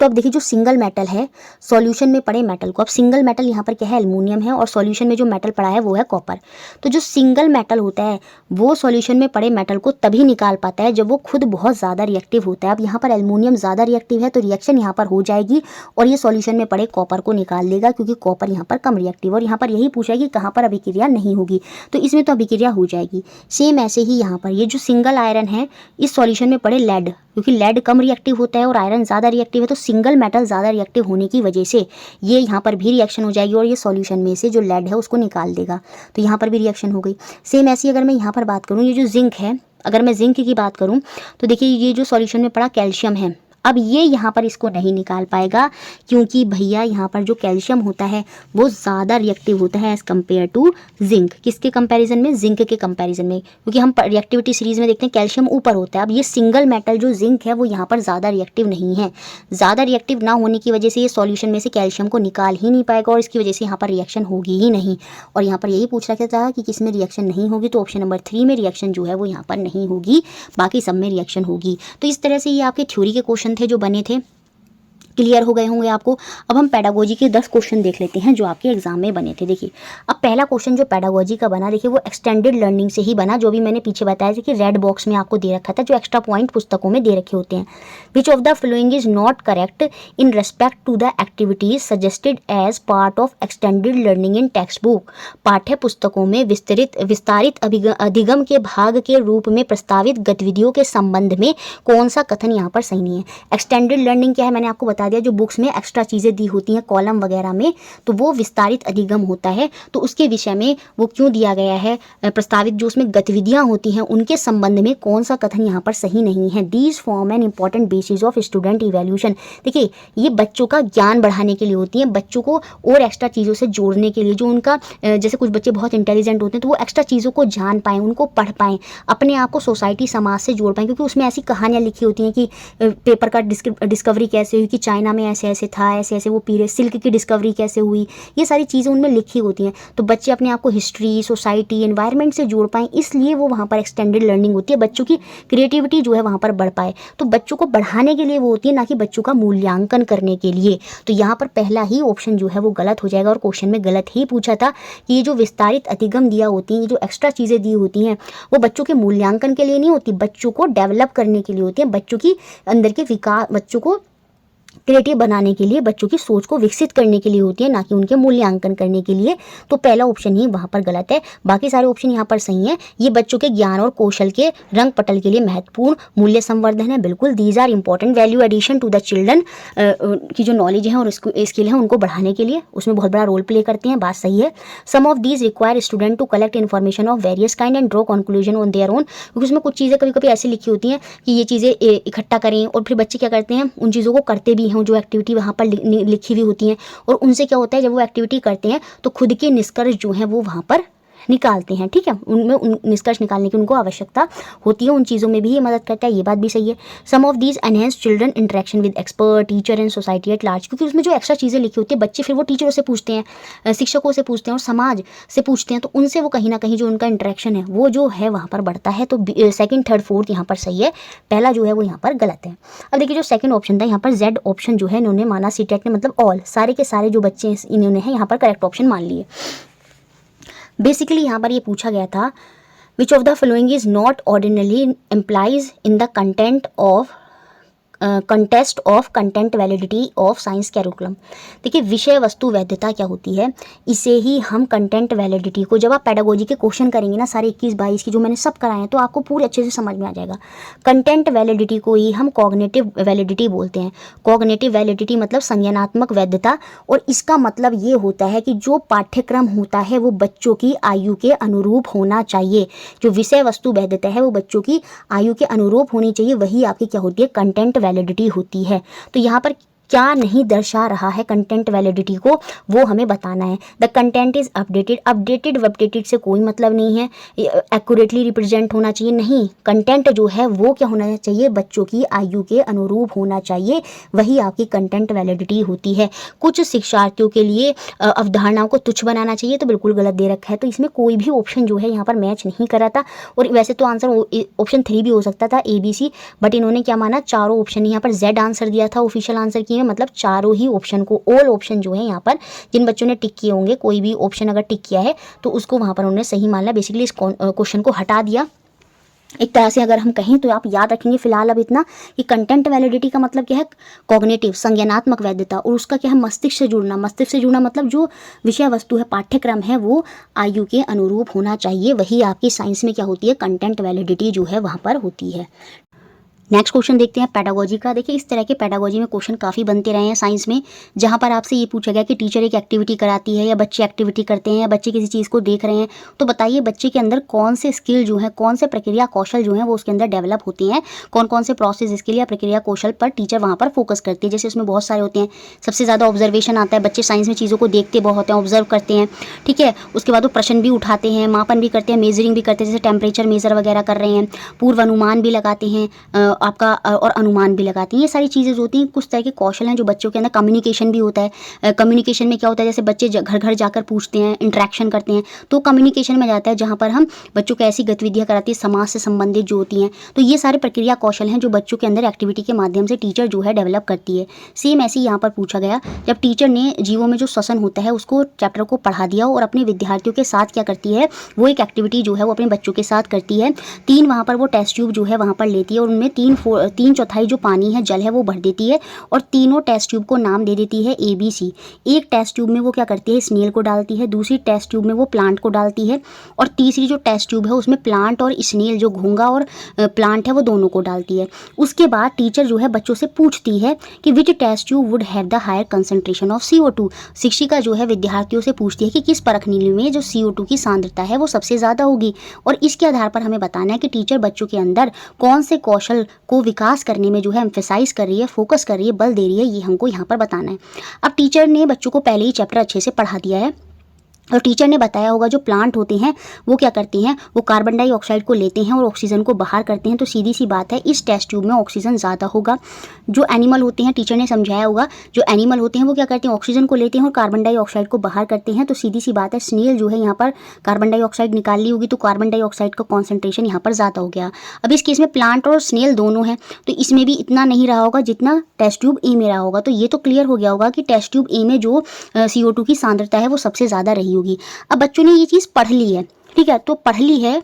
तो अब देखिए, जो सिंगल मेटल है, सॉल्यूशन में पड़े मेटल को, अब सिंगल मेटल यहाँ पर क्या है, एल्युमिनियम है, और सॉल्यूशन में जो मेटल पड़ा है वो है कॉपर। तो जो सिंगल मेटल होता है वो सॉल्यूशन में पड़े मेटल को तभी निकाल पाता है जब वो खुद बहुत ज़्यादा रिएक्टिव होता है। अब यहाँ पर एल्युमिनियम ज़्यादा रिएक्टिव है, तो रिएक्शन यहाँ पर हो जाएगी और ये सॉल्यूशन में पड़े कॉपर को निकाल देगा, क्योंकि कॉपर यहाँ पर कम रिएक्टिव। और यहाँ पर यही पूछा है कि कहाँ पर अभिक्रिया नहीं होगी, तो इसमें तो अभिक्रिया हो जाएगी। सेम ऐसे ही यहाँ पर ये जो सिंगल आयरन है, इस सॉल्यूशन में पड़े लेड, क्योंकि लेड कम रिएक्टिव होता है और आयरन ज़्यादा रिएक्टिव है, तो सिंगल मेटल ज़्यादा रिएक्टिव होने की वजह से ये यहाँ पर भी रिएक्शन हो जाएगी और ये सॉल्यूशन में से जो लेड है उसको निकाल देगा। तो यहाँ पर भी रिएक्शन हो गई। सेम ऐसी अगर मैं यहाँ पर बात करूँ, ये जो जिंक है, अगर मैं जिंक की बात करूँ तो देखिए, ये जो सॉल्यूशन में पड़ा कैल्शियम है, अब ये यहाँ पर इसको नहीं निकाल पाएगा, क्योंकि भैया यहाँ पर जो कैल्शियम होता है वो ज़्यादा रिएक्टिव होता है एज़ कम्पेयर टू जिंक। किसके कंपैरिजन में, जिंक के कंपैरिजन में, क्योंकि हम रिएक्टिविटी सीरीज़ में देखते हैं कैल्शियम ऊपर होता है। अब ये सिंगल मेटल जो जिंक है वो यहाँ पर ज़्यादा रिएक्टिव नहीं है, ज़्यादा रिएक्टिव ना होने की वजह से ये सॉल्यूशन में से कैल्शियम को निकाल ही नहीं पाएगा और इसकी वजह से यहाँ पर रिएक्शन होगी ही नहीं। और यहाँ पर यही पूछ रखा था कि किस में रिएक्शन नहीं होगी, तो ऑप्शन नंबर 3 में रिएक्शन जो है वो यहाँ पर नहीं होगी, बाकी सब में रिएक्शन होगी। तो इस तरह से ये आपके थ्योरी के क्वेश्चन थे जो बने थे, क्लियर हो गए होंगे आपको। अब हम पेडागोजी के 10 क्वेश्चन देख लेते हैं जो आपके एग्जाम में बने थे। देखिए, अब पहला क्वेश्चन जो पेडागोजी का बना, देखिए वो एक्सटेंडेड लर्निंग से ही बना, जो भी मैंने पीछे बताया था कि रेड बॉक्स में आपको दे रखा था, जो एक्स्ट्रा पॉइंट पुस्तकों में दे रखे होते हैं। Which of the following is not correct in respect to the activities suggested as part of extended learning in text book. पाठ्य पुस्तकों में विस्तारित अधिगम के भाग के रूप में प्रस्तावित गतिविधियों के संबंध में कौन सा कथन यहाँ पर सही नहीं है। एक्सटेंडेड लर्निंग क्या है, मैंने आपको बता दिया, जो बुक्स में एक्स्ट्रा चीज़ें दी होती हैं कॉलम वगैरह में, तो वो विस्तारित अधिगम होता है। तो उसके विषय में वो क्यों दिया गया है, प्रस्तावित जो उसमें गतिविधियाँ होती हैं उनके संबंध में कौन सा कथन यहाँ पर सही नहीं है। These form an important basis of student evaluation. देखिए ये बच्चों का ज्ञान बढ़ाने के लिए होती हैं, बच्चों को और एक्स्ट्रा चीज़ों से जोड़ने के लिए, जो उनका जैसे कुछ बच्चे बहुत इंटेलिजेंट होते हैं तो वो एक्स्ट्रा चीज़ों को जान पाएँ, उनको पढ़ पाएँ, अपने आप को सोसाइटी समाज से जोड़ पाएँ, क्योंकि उसमें ऐसी कहानियाँ लिखी होती हैं कि पेपर का डिस्कवरी कैसे हुई, कि चाइना में ऐसे ऐसे था, ऐसे ऐसे वो पीरियड, सिल्क की डिस्कवरी कैसे हुई, ये सारी चीज़ें उनमें लिखी होती हैं। तो बच्चे अपने आप को हिस्ट्री, सोसाइटी, एनवायरनमेंट से जोड़ पाएँ, इसलिए वो वहाँ पर एक्सटेंडेड लर्निंग होती है, बच्चों की क्रिएटिविटी जो है वहाँ पर बढ़ पाए। तो बच्चों को बढ़ाने के लिए वो होती है, ना कि बच्चों का मूल्यांकन करने के लिए। तो यहाँ पर पहला ही ऑप्शन जो है वो गलत हो जाएगा, और क्वेश्चन में गलत ही पूछा था कि ये जो विस्तारित अधिगम दिया होती हैं, ये जो एक्स्ट्रा चीज़ें दी होती हैं, वो बच्चों के मूल्यांकन के लिए नहीं होती, बच्चों को डेवलप करने के लिए होती हैं, बच्चों की अंदर के विकास, बच्चों को क्रिएटिव बनाने के लिए, बच्चों की सोच को विकसित करने के लिए होती है, ना कि उनके मूल्यांकन करने के लिए। तो पहला ऑप्शन ही वहाँ पर गलत है, बाकी सारे ऑप्शन यहाँ पर सही हैं। ये बच्चों के ज्ञान और कौशल के रंग पटल के लिए महत्वपूर्ण मूल्य संवर्धन है, बिल्कुल। These are important value addition to the children, की जो नॉलेज है और स्किल है उनको बढ़ाने के लिए उसमें बहुत बड़ा रोल प्ले करते हैं, बात सही है। Some of these require student to collect information of various kind and draw conclusion on their own, क्योंकि उसमें कुछ चीज़ें कभी कभी ऐसी लिखी होती हैं कि ये चीज़ें इकट्ठा करें, और फिर बच्चे क्या करते हैं, उन चीज़ों को करते भी हैं, जो एक्टिविटी वहाँ पर लिखी हुई होती हैं, और उनसे क्या होता है, जब वो एक्टिविटी करते हैं तो खुद के निष्कर्ष जो हैं वो वहाँ पर निकालते हैं, ठीक है, उनमें उन निष्कर्ष निकालने की उनको आवश्यकता होती है, उन चीज़ों में भी ये मदद करता है, ये बात भी सही है। Some of these enhance children interaction with expert, teacher and society at large, क्योंकि उसमें जो एक्स्ट्रा चीज़ें लिखी होती है, बच्चे फिर वो टीचरों से पूछते हैं, शिक्षकों से पूछते हैं, और समाज से पूछते हैं, तो उनसे वो कहीं ना कहीं जो उनका इंटरेक्शन है वो जो है वहाँ पर बढ़ता है। तो सेकंड, थर्ड, फोर्थ यहाँ पर सही है, पहला जो है वो यहाँ पर गलत है। अब देखिए जो सेकंड ऑप्शन था यहाँ पर जेड ऑप्शन जो है इन्होंने माना, सीटेट ने, मतलब ऑल, सारे के सारे जो बच्चे इन्होंने हैं यहाँ पर करेक्ट ऑप्शन मान लिए। बेसिकली यहाँ पर ये पूछा गया था, which of the following is not ordinarily employs in the content of contest of content validity of science curriculum. देखिए विषय वस्तु वैधता क्या होती है, इसे ही हम कंटेंट वैलिडिटी को, जब आप पेडागोजी के क्वेश्चन करेंगे ना सारे 21-22 की जो मैंने सब कराए हैं, तो आपको पूरे अच्छे से समझ में आ जाएगा। कंटेंट वैलिडिटी को ही हम कॉग्निटिव वैलिडिटी बोलते हैं। कॉग्निटिव वैलिडिटी मतलब संज्ञानात्मक वैधता, और इसका मतलब ये होता है कि जो पाठ्यक्रम होता है वो बच्चों की आयु के अनुरूप होना चाहिए। जो विषय वस्तु वैधता है वो बच्चों की आयु के अनुरूप होनी चाहिए, वही आपकी क्या होती है, कंटेंट वैलिडिटी होती है। तो यहाँ पर क्या नहीं दर्शा रहा है कंटेंट वैलिडिटी को, वो हमें बताना है। The content is updated, updated से कोई मतलब नहीं है, एक्यूरेटली रिप्रेजेंट होना चाहिए, नहीं, कंटेंट जो है वो क्या होना चाहिए, बच्चों की आयु के अनुरूप होना चाहिए, वही आपकी कंटेंट वैलिडिटी होती है। कुछ शिक्षार्थियों के लिए अवधारणाओं को तुच्छ बनाना चाहिए, तो बिल्कुल गलत दे रखा है, तो इसमें कोई भी ऑप्शन जो है यहाँ पर मैच नहीं करा था। और वैसे तो आंसर ऑप्शन 3 भी हो सकता था, ABC, बट इन्होंने क्या माना, चारों ऑप्शन, यहाँ पर Z आंसर दिया था ऑफिशियल आंसर की, मतलब चारों ही ऑप्शन को, ऑल ऑप्शन जो है यहाँ पर जिन बच्चों ने टिक किए होंगे, कोई भी ऑप्शन अगर टिक किया है तो उसको वहाँ पर उन्होंने सही मान लिया, बेसिकली इस क्वेश्चन को हटा दिया। एक तरह से अगर हम कहें तो आप याद रखेंगे फिलहाल अब इतना कि कंटेंट वैलिडिटी का मतलब क्या है, कॉग्निटिव, संज्ञानात्मक वैधता, और उसका क्या है, मस्तिष्क से जुड़ना। मस्तिष्क से जुड़ना मतलब जो विषय वस्तु है, पाठ्यक्रम है, वो आयु के अनुरूप होना चाहिए, वही आपकी साइंस में क्या होती है, कंटेंट वैलिडिटी जो है वहाँ पर होती है। नेक्स्ट क्वेश्चन देखते हैं पेडागोजी का। देखिए इस तरह के पेडागोजी में क्वेश्चन काफ़ी बनते रहे हैं साइंस में, जहाँ पर आपसे ये पूछा गया कि टीचर एक एक्टिविटी कराती है या बच्चे एक्टिविटी करते हैं या बच्चे किसी चीज़ को देख रहे हैं, तो बताइए बच्चे के अंदर कौन से स्किल जो है, कौन से प्रक्रिया कौशल जो है वो उसके अंदर डेवलप होते हैं, कौन कौन से प्रोसेस स्किल या प्रक्रिया कौशल पर टीचर वहाँ पर फोकस करती है। जैसे उसमें बहुत सारे होते हैं, सबसे ज़्यादा ऑब्जर्वेशन आता है, बच्चे साइंस में चीज़ों को देखते बहुत हैं, ऑब्जर्व करते हैं, ठीक है। उसके बाद वो प्रश्न भी उठाते हैं, मापन भी करते हैं, मेजरिंग भी करते हैं, जैसे टेम्परेचर मेजर वगैरह कर रहे हैं, पूर्व अनुमान भी लगाते हैं, आपका और अनुमान भी लगाती हैं। ये सारी चीज़ें जो होती हैं कुछ तरह के कौशल हैं जो बच्चों के अंदर। कम्युनिकेशन भी होता है, कम्युनिकेशन में क्या होता है, जैसे बच्चे घर घर जाकर पूछते हैं, इंटरेक्शन करते हैं, तो कम्युनिकेशन में जाता है, जहाँ पर हम बच्चों को ऐसी गतिविधियाँ कराती है समाज से संबंधित जो होती हैं। तो ये सारे प्रक्रिया कौशल हैं जो बच्चों के अंदर एक्टिविटी के माध्यम से टीचर जो है डेवलप करती है। सेम ऐसे ही यहाँ पर पूछा गया, जब टीचर ने जीवों में जो श्वसन होता है उसको चैप्टर को पढ़ा दिया और अपने विद्यार्थियों के साथ क्या करती है, वो एक एक्टिविटी जो है वो अपने बच्चों के साथ करती है। 3 वहाँ पर वो टेस्ट ट्यूब जो है वहाँ पर लेती है और उनमें 3 तीन चौथाई जो पानी है, जल है, वो भर देती है और तीनों टेस्ट ट्यूब को नाम दे देती है ABC। एक टेस्ट ट्यूब में वो क्या करती है, स्नेल को डालती है, दूसरी टेस्ट ट्यूब में वो प्लांट को डालती है और तीसरी जो टेस्ट ट्यूब है उसमें प्लांट और स्नेल, जो घोंगा और प्लांट है, वो दोनों को डालती है। उसके बाद टीचर जो है बच्चों से पूछती है कि which test tube would have the higher concentration of CO2। शिक्षिका जो है विद्यार्थियों से पूछती है कि किस परखनीय में जो CO2 की सांद्रता है वो सबसे ज़्यादा होगी, और इसके आधार पर हमें बताना है कि टीचर बच्चों के अंदर कौन से कौशल को विकास करने में जो है एम्फेसाइज कर रही है, फोकस कर रही है, बल दे रही है, ये हमको यहाँ पर बताना है। अब टीचर ने बच्चों को पहले ही चैप्टर अच्छे से पढ़ा दिया है और टीचर ने बताया होगा जो प्लांट होते हैं वो क्या करते हैं, वो कार्बन डाइऑक्साइड को लेते हैं और ऑक्सीजन को बाहर करते हैं। तो सीधी सी बात है, इस टेस्ट ट्यूब में ऑक्सीजन ज़्यादा होगा। जो एनिमल होते हैं, टीचर ने समझाया होगा, जो एनिमल होते हैं वो क्या करते हैं, ऑक्सीजन को लेते हैं और कार्बन डाइऑक्साइड को बाहर करते हैं। तो सीधी सी बात है, स्नेल जो है यहाँ पर कार्बन डाइऑक्साइड निकाल ली होगी, तो कार्बन डाइऑक्साइड का कॉन्सेंट्रेशन यहाँ पर ज़्यादा हो गया। अब इस केस में प्लांट और स्नेल दोनों हैं, तो इसमें भी इतना नहीं रहा होगा जितना टेस्ट ट्यूब ए में रहा होगा। तो ये तो क्लियर हो गया होगा कि टेस्ट ट्यूब ए में जो CO2 की सांद्रता है वो सबसे ज़्यादा रही होगी। अब बच्चों ने ये चीज़ पढ़ ली है, ठीक है, तो पढ़ ली है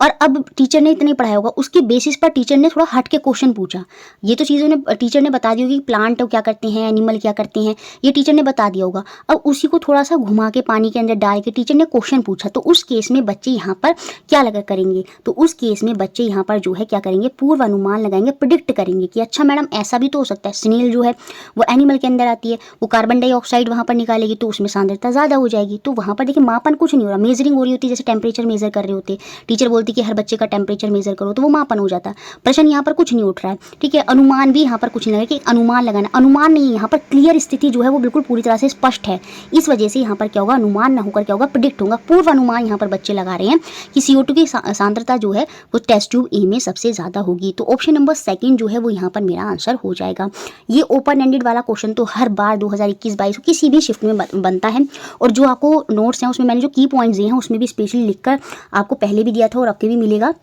और अब टीचर ने इतना ही पढ़ाया होगा, उसके बेसिस पर टीचर ने थोड़ा हट के क्वेश्चन पूछा। ये तो चीज़ों ने टीचर ने बता दी होगी, प्लांट क्या करते हैं, एनिमल क्या करते हैं, ये टीचर ने बता दिया होगा। अब उसी को थोड़ा सा घुमा के पानी के अंदर डाल के टीचर ने क्वेश्चन पूछा, तो उस केस में बच्चे यहाँ पर क्या लगा करेंगे, तो उस केस में बच्चे यहाँ पर जो है क्या करेंगे, पूर्व अनुमान लगाएंगे, प्रिडिक्ट करेंगे कि अच्छा मैडम ऐसा भी तो हो सकता है, स्नेल जो है वो एनिमल के अंदर आती है, वो कार्बन डाइऑक्साइड वहाँ पर निकालेगी तो उसमें सांद्रता ज़्यादा हो जाएगी। तो वहाँ पर देखिए मापन कुछ नहीं हो रहा, मेजरिंग हो रही होती है, जैसे टेम्परेचर मेजर कर रहे होते, टीचर बोलती कि हर बच्चे का टेम्परेचर मेजर करो तो वो मापन हो जाता। प्रश्न यहाँ पर कुछ नहीं उठ रहा है, ठीक है, अनुमान भी यहाँ पर कुछ नहीं लगा कि अनुमान लगाना, अनुमान नहीं, यहाँ पर क्लियर स्थिति जो है वो बिल्कुल पूरी तरह से स्पष्ट है। इस वजह से यहाँ पर क्या होगा, अनुमान ना होकर क्या होगा, प्रिडिक्ट होगा, पूर्व अनुमान यहाँ पर बच्चे लगा रहे हैं कि CO2 की सांद्रता जो है वो टेस्ट ट्यूब ए में सबसे ज़्यादा होगी। तो ऑप्शन नंबर सेकंड जो है वो यहाँ पर मेरा आंसर हो जाएगा। ये ओपन एंडेड वाला क्वेश्चन तो हर बार 2021-22 किसी भी शिफ्ट में बनता है, और जो आपको नोट्स हैं उसमें मैंने जो की पॉइंट्स दिए हैं उसमें भी स्पेशली लिखकर आपको पहले भी दिया था और अब के भी मिलेगा,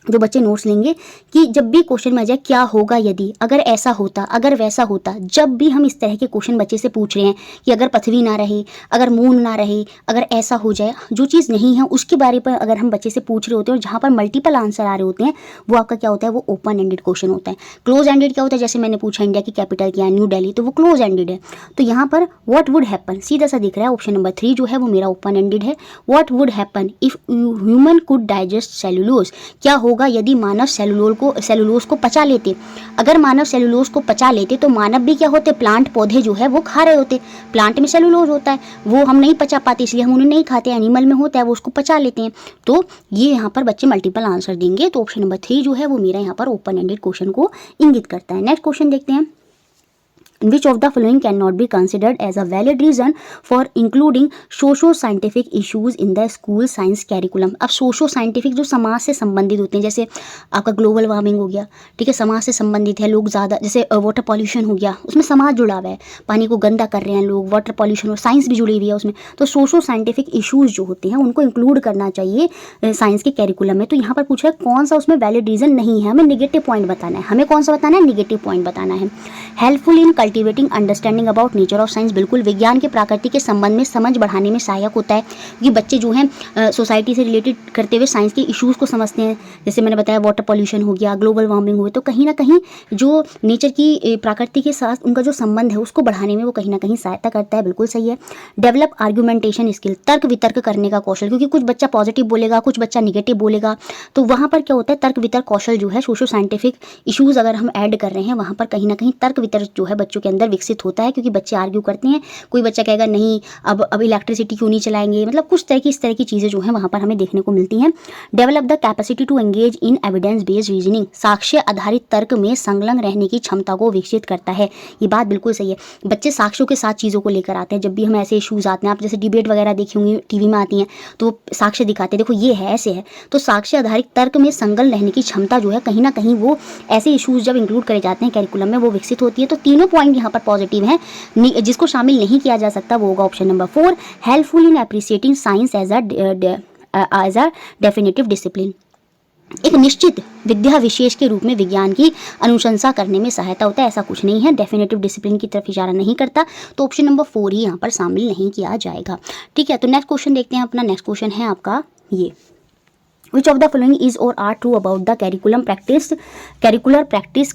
जो बच्चे नोट्स लेंगे, कि जब भी क्वेश्चन में आ जाए क्या होगा यदि, अगर ऐसा होता, अगर वैसा होता, जब भी हम इस तरह के क्वेश्चन बच्चे से पूछ रहे हैं कि अगर पृथ्वी ना रहे, अगर मून ना रहे, अगर ऐसा हो जाए, जो चीज़ नहीं है उसके बारे पर अगर हम बच्चे से पूछ रहे होते हैं और जहाँ पर मल्टीपल आंसर आ रहे होते हैं, वो आपका क्या होता है, वो ओपन एंडेड क्वेश्चन होता है। क्लोज एंडेड क्या होता है, जैसे मैंने पूछा इंडिया की कैपिटल क्या है, न्यू दिल्ली, तो वो क्लोज एंडेड है। तो यहाँ पर व्हाट वुड हैपन सीधा सा दिख रहा है, ऑप्शन नंबर 3 जो है वो मेरा ओपन एंडेड है। What would happen if human could digest cellulose, क्या होगा यदि मानव सेलुलोज को पचा लेते। अगर मानव सेलुलोज को पचा लेते तो मानव भी क्या होते, प्लांट पौधे जो है वो खा रहे होते। प्लांट में सेलुलोज होता है, वो हम नहीं पचा पाते इसलिए हम उन्हें नहीं खाते, एनिमल में होता है वो उसको पचा लेते हैं। तो ये यहाँ पर बच्चे मल्टीपल आंसर देंगे, तो ऑप्शन नंबर 3 जो है वो मेरा यहाँ पर ओपन एंडेड क्वेश्चन को इंगित करता है। नेक्स्ट क्वेश्चन देखते हैं, Which of the following cannot be considered as a valid reason for including socio-scientific issues in the school science curriculum। अब socio-scientific जो समाज से संबंधित होते हैं, जैसे आपका ग्लोबल वार्मिंग हो गया, ठीक है, समाज से संबंधित है, लोग ज़्यादा, जैसे वाटर पॉल्यूशन हो गया, उसमें समाज जुड़ा हुआ है, पानी को गंदा कर रहे हैं लोग, वाटर पॉल्यूशन और साइंस भी जुड़ी हुई है उसमें। तो सोशो-साइंटिफिक इशूज़ जो होते हैं उनको इंक्लूड करना चाहिए साइंस के कैरिकुलम में। तो यहाँ पर पूछा है कौन सा उसमें वैलिड रीज़न नहीं है, हमें निगेटिव पॉइंट बताना है। हमें कौन सा बताना है, निगेटिव पॉइंट बताना है। Helpful in cultivating understanding about nature of science, बिल्कुल विज्ञान के प्रकृति के संबंध में समझ बढ़ाने में सहायक होता है, क्योंकि बच्चे जो हैं सोसाइटी से रिलेटेड करते हुए साइंस के इश्यूज़ को समझते हैं। जैसे मैंने बताया वाटर पॉल्यूशन हो गया, ग्लोबल वार्मिंग हुई, तो कहीं ना कहीं जो नेचर की प्रकृति के साथ उनका जो संबंध है उसको बढ़ाने में वो कहीं ना कहीं सहायता करता है, बिल्कुल सही है। डेवलप आर्गूमेंटेशन स्किल, तर्क वितर्क करने का कौशल, क्योंकि कुछ बच्चा पॉजिटिव बोलेगा, कुछ बच्चा निगेटिव बोलेगा, तो वहाँ पर क्या होता है, तर्क वितर्क कौशल जो है, सोशो साइंटिफिक इश्यूज़ अगर हम ऐड कर रहे हैं वहाँ पर कहीं ना कहीं तर्क वितर्क जो है बच्चों के अंदर विकसित होता है, क्योंकि बच्चे आर्ग्यू करते हैं। कोई बच्चा कहेगा नहीं अब इलेक्ट्रिसिटी क्यों नहीं चलाएंगे, मतलब कुछ तरह की इस तरह की चीज़ें जो हैं वहाँ पर हमें देखने को मिलती हैं। Develop the capacity to engage in evidence based reasoning, साक्ष्य आधारित तर्क में संलग्न रहने की क्षमता को विकसित करता है। ये बात बिल्कुल सही है, बच्चे साक्ष्यों के साथ चीज़ों को लेकर आते हैं। जब भी हम ऐसे इशूज़ आते हैं, आप जैसे डिबेट वगैरह देखी होंगी टीवी में आती हैं, तो साक्ष्य दिखाते हैं, देखो ये है ऐसे है। तो साक्ष्य आधारित तर्क में संलग्न रहने की क्षमता जो है कहीं ना कहीं वो ऐसे इशूज़ जब इंक्लूड करे जाते हैं कैरिकुलम में वो विकसित होती है। तो तीनों पॉइंट यहाँ पर पॉजिटिव हैं। जिसको शामिल नहीं किया जा सकता वो होगा option number 4, helpful in appreciating science as a definitive discipline, एक निश्चित विद्या विशेष के रूप में विज्ञान की अनुशंसा करने में सहायता होता है। ऐसा कुछ नहीं है, डेफिनेटिव डिसिप्लिन की तरफ इशारा नहीं करता, तो ऑप्शन नंबर 4 ही यहाँ पर शामिल नहीं किया जाएगा। ठीक है, तो नेक्स्ट क्वेश्चन देखते हैं अपना। नेक्स्ट क्वेश्चन है आपका ये, Which of the following is or are true about the curricular practice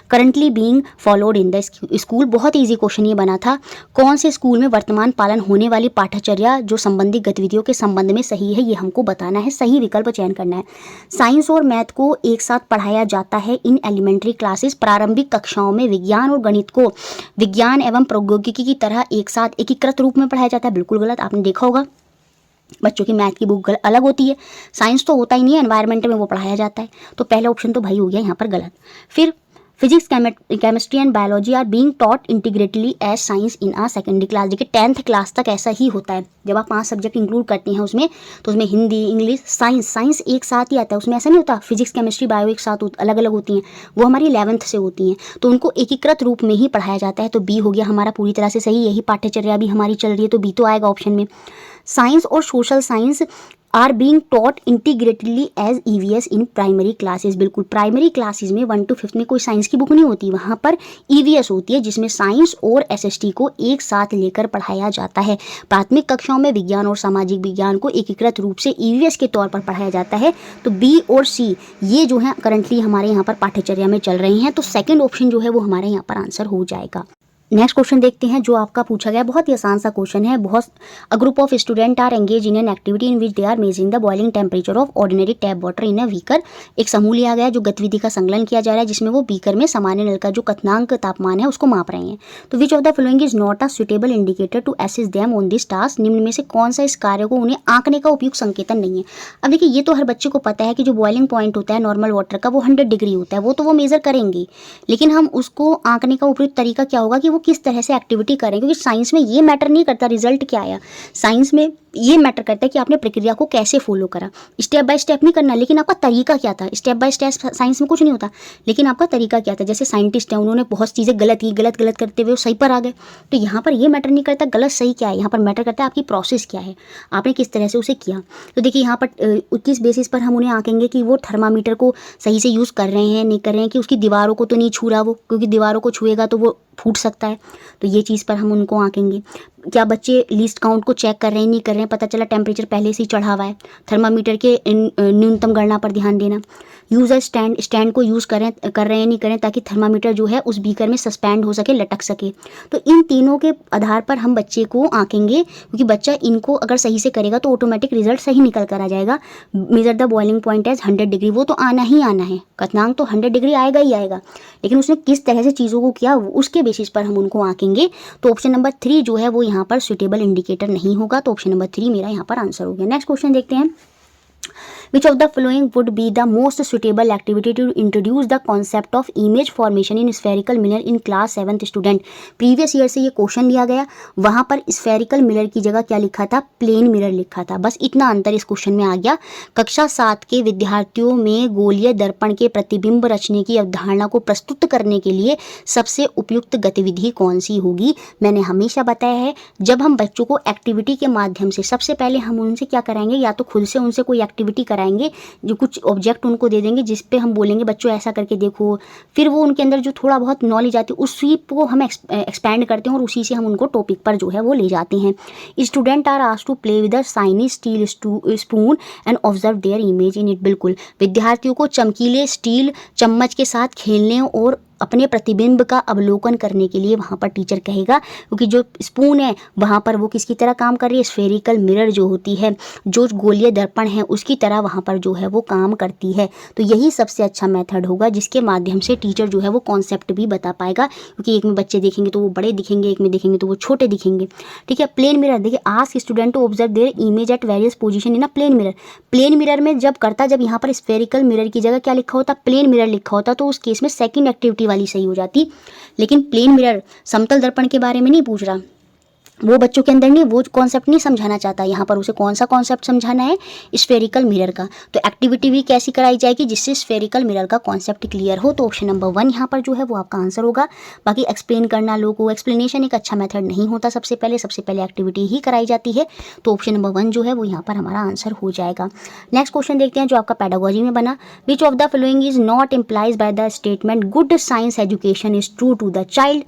currently being followed in the school? बहुत ईजी क्वेश्चन ये बना था। कौन से स्कूल में वर्तमान पालन होने वाली पाठ्यचर्या जो संबंधित गतिविधियों के संबंध में सही है, ये हमको बताना है, सही विकल्प चयन करना है। साइंस और मैथ को एक साथ पढ़ाया जाता है इन एलिमेंट्री क्लासेस। प्रारंभिक कक्षाओं में विज्ञान और गणित को विज्ञान एवं प्रौद्योगिकी की तरह एक साथ एकीकृत रूप में पढ़ाया जाता है। बिल्कुल गलत, आपने देखा होगा बच्चों की मैथ की बुक अलग होती है, साइंस तो होता ही नहीं है, एनवायरनमेंट में वो पढ़ाया जाता है। तो पहला ऑप्शन तो भाई हो गया यहाँ पर गलत। फिर physics, chemistry and biology are being taught integratedly as science in a secondary class. देखिए 10th क्लास तक ऐसा ही होता है, जब आप 5 सब्जेक्ट इंक्लूड करते हैं उसमें, तो उसमें हिंदी, इंग्लिश, साइंस एक साथ ही आता है। उसमें ऐसा नहीं होता फिजिक्स, केमिस्ट्री, बायो एक साथ अलग अलग होती हैं, वो हमारी 11th से होती हैं, तो उनको एकीकृत रूप में ही पढ़ाया जाता है। तो बी हो गया हमारा पूरी तरह से सही, यही पाठ्यचर्या भी हमारी चल रही है, तो बी तो आएगा ऑप्शन में। साइंस और social science are being taught integratedly as EVS in primary classes. बिल्कुल, प्राइमरी क्लासेस में 1 to 5 में कोई साइंस की बुक नहीं होती, वहाँ पर ईवीएस होती है जिसमें साइंस और एसएसटी को एक साथ लेकर पढ़ाया जाता है। प्राथमिक कक्षाओं में विज्ञान और सामाजिक विज्ञान को एकीकृत रूप से ईवीएस के तौर पर पढ़ाया जाता है। तो बी और सी ये जो है करंटली हमारे यहाँ पर पाठ्यचर्या में चल रही हैं, तो सेकेंड ऑप्शन जो है वो हमारे यहाँ पर आंसर हो जाएगा। नेक्स्ट क्वेश्चन देखते हैं जो आपका पूछा गया, बहुत ही आसान सा क्वेश्चन है। बहुत a group of student are engage in an activity in which they are measuring the boiling temperature of ordinary tap water in a beaker. एक समूह लिया गया जो गतिविधि का संकलन किया जा रहा है जिसमें वो बीकर में सामान्य नल का जो क्वथनांक तापमान है उसको माप रहे हैं। तो which of the following is not a suitable indicator to assist them on this task. निम्न में से कौन सा इस कार्य को उन्हें आंकने का उपयुक्त संकेतन नहीं है। अब देखिए ये तो हर बच्चे को पता है कि जो बॉइलिंग पॉइंट होता है नॉर्मल वाटर का वो 100 डिग्री होता है, वो तो वो मेजर करेंगे, लेकिन हम उसको आंकने का उपयुक्त तरीका क्या होगा कि वो किस तरह से एक्टिविटी करें, क्योंकि साइंस में ये मैटर नहीं करता रिजल्ट क्या आया, साइंस में ये मैटर करता है कि आपने प्रक्रिया को कैसे फॉलो करा। स्टेप बाय स्टेप नहीं करना, लेकिन आपका तरीका क्या था। स्टेप बाय स्टेप साइंस में कुछ नहीं होता, लेकिन आपका तरीका क्या था। जैसे साइंटिस्ट है, उन्होंने बहुत चीज़ें गलत की, गलत करते हुए वो सही पर आ गए, तो यहाँ पर ये मैटर नहीं करता गलत सही क्या है, यहाँ पर मैटर करता है आपकी प्रोसेस क्या है, आपने किस तरह से उसे किया। तो देखिए यहाँ पर किस बेसिस पर हम उन्हें आंकेंगे कि वो थर्मामीटर को सही से यूज़ कर रहे हैं नहीं कर रहे हैं, कि उसकी दीवारों को तो नहीं छू रहा वो, क्योंकि दीवारों को छुएगा तो वो फूट सकता है, तो ये चीज़ पर हम उनको आंकेंगे। क्या बच्चे लीस्ट काउंट को चेक कर रहे हैं नहीं कर रहे हैं, पता चला टेम्परेचर पहले से ही चढ़ा हुआ है, थर्मामीटर के न्यूनतम गणना पर ध्यान देना। यूज़र स्टैंड को यूज़ कर रहे हैं नहीं करें ताकि थर्मामीटर जो है उस बीकर में सस्पेंड हो सके, लटक सके। तो इन तीनों के आधार पर हम बच्चे को आंकेंगे, क्योंकि बच्चा इनको अगर सही से करेगा तो ऑटोमेटिक रिजल्ट सही निकल कर आ जाएगा। Measure the boiling point as 100 degree, वो तो आना ही आना है, क्वथनांक तो 100 डिग्री आएगा ही आएगा, लेकिन उसने किस तरह से चीज़ों को किया उसके बेसिस पर हम उनको आंकेंगे। तो ऑप्शन नंबर 3 जो है वो यहाँ पर सुटेबल इंडिकेटर नहीं होगा, तो ऑप्शन नंबर 3 मेरा यहाँ पर आंसर हो गया। नेक्स्ट क्वेश्चन देखते हैं। Which of the following would be the most suitable activity to introduce the concept of image formation in spherical mirror in class 7th student? Previous year से ये question लिया गया, वहाँ पर स्फेरिकल मिरर की जगह क्या लिखा था, प्लेन मिरर लिखा था, बस इतना अंतर इस क्वेश्चन में आ गया। कक्षा 7 के विद्यार्थियों में गोलीय दर्पण के प्रतिबिंब रचने की अवधारणा को प्रस्तुत करने के लिए सबसे उपयुक्त गतिविधि कौन सी होगी। मैंने हमेशा बताया है, जब हम बच्चों को एक्टिविटी के माध्यम से सबसे पहले हम उनसे क्या कराएंगे, या तो खुद से उनसे कोई एक्टिविटी कराएंगे, जो कुछ ऑब्जेक्ट उनको दे देंगे जिस पे हम बोलेंगे बच्चों ऐसा करके देखो, फिर वो उनके अंदर जो थोड़ा बहुत नॉलेज आती है उसी को हम एक्सपैंड करते हैं और उसी से हम उनको टॉपिक पर जो है वो ले जाते हैं। Student are asked to play with a shiny steel spoon and observe their image in it. बिल्कुल, विद्यार्थियों को चमकीले स्टील चम्मच के साथ खेलने और अपने प्रतिबिंब का अवलोकन करने के लिए वहाँ पर टीचर कहेगा, क्योंकि जो स्पून है वहाँ पर वो किसकी तरह काम कर रही है, स्फेरिकल मिरर जो होती है, जो गोलीय दर्पण है उसकी तरह वहाँ पर जो है वो काम करती है। तो यही सबसे अच्छा मेथड होगा जिसके माध्यम से टीचर जो है वो कॉन्सेप्ट भी बता पाएगा, क्योंकि एक में बच्चे देखेंगे तो वो बड़े दिखेंगे, एक में देखेंगे तो वो छोटे दिखेंगे। ठीक है, प्लेन मिरर देखिए, ask student to observe their image at various position in a plane mirror. Plane mirror में जब करता, जब यहाँ पर स्फेरिकल मिरर की जगह क्या लिखा होता, प्लेन मिरर लिखा होता, तो उस केस में सेकंड एक्टिविटी वाली सही हो जाती। लेकिन प्लेन मिरर समतल दर्पण के बारे में नहीं पूछ रहा, वो बच्चों के अंदर नहीं, वो कॉन्सेप्ट नहीं समझाना चाहता। यहाँ पर उसे कौन सा कॉन्सेप्ट समझाना है, स्फेरिकल मिरर का। तो एक्टिविटी भी कैसी कराई जाएगी जिससे स्फेरिकल मिरर का कॉन्सेप्ट क्लियर हो। तो ऑप्शन नंबर 1 यहाँ पर जो है वो आपका आंसर होगा। बाकी एक्सप्लेन करना, लोगों को एक्सप्लेनेशन एक अच्छा मेथड नहीं होता, सबसे पहले एक्टिविटी ही कराई जाती है। तो ऑप्शन नंबर 1 जो है वो यहाँ पर हमारा आंसर हो जाएगा। नेक्स्ट क्वेश्चन देखते हैं जो आपका पेडागोजी में बना। Which of the following is not implies by the statement good science education is true to the child.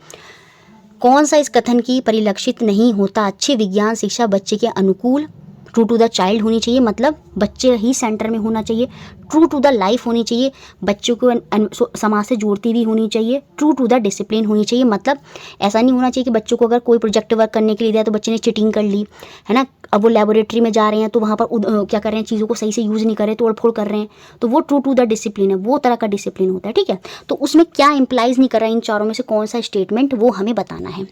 कौन सा इस कथन की परिलक्षित नहीं होता, अच्छी विज्ञान शिक्षा बच्चे के अनुकूल, ट्रू टू द चाइल्ड होनी चाहिए, मतलब बच्चे ही सेंटर में होना चाहिए। ट्रू टू द लाइफ होनी चाहिए, बच्चों को समाज से जोड़ती हुई होनी चाहिए। ट्रू टू द डिसिप्लिन होनी चाहिए, मतलब ऐसा नहीं होना चाहिए कि बच्चों को अगर कोई प्रोजेक्ट वर्क करने के लिए दिया तो बच्चे ने चीटिंग कर ली, है ना। अब वो लेबोरेटरी में जा रहे हैं तो वहाँ पर क्या कर रहे हैं, चीज़ों को सही से यूज़ नहीं कर रहे, तोड़ फोड़ कर रहे हैं, तो वो ट्रू टू द डिसिप्लिन है, वो तरह का डिसिप्लिन होता है, ठीक है। तो उसमें क्या इंप्लाइज नहीं कर रहा है, इन चारों में से कौन सा स्टेटमेंट, वो हमें बताना है।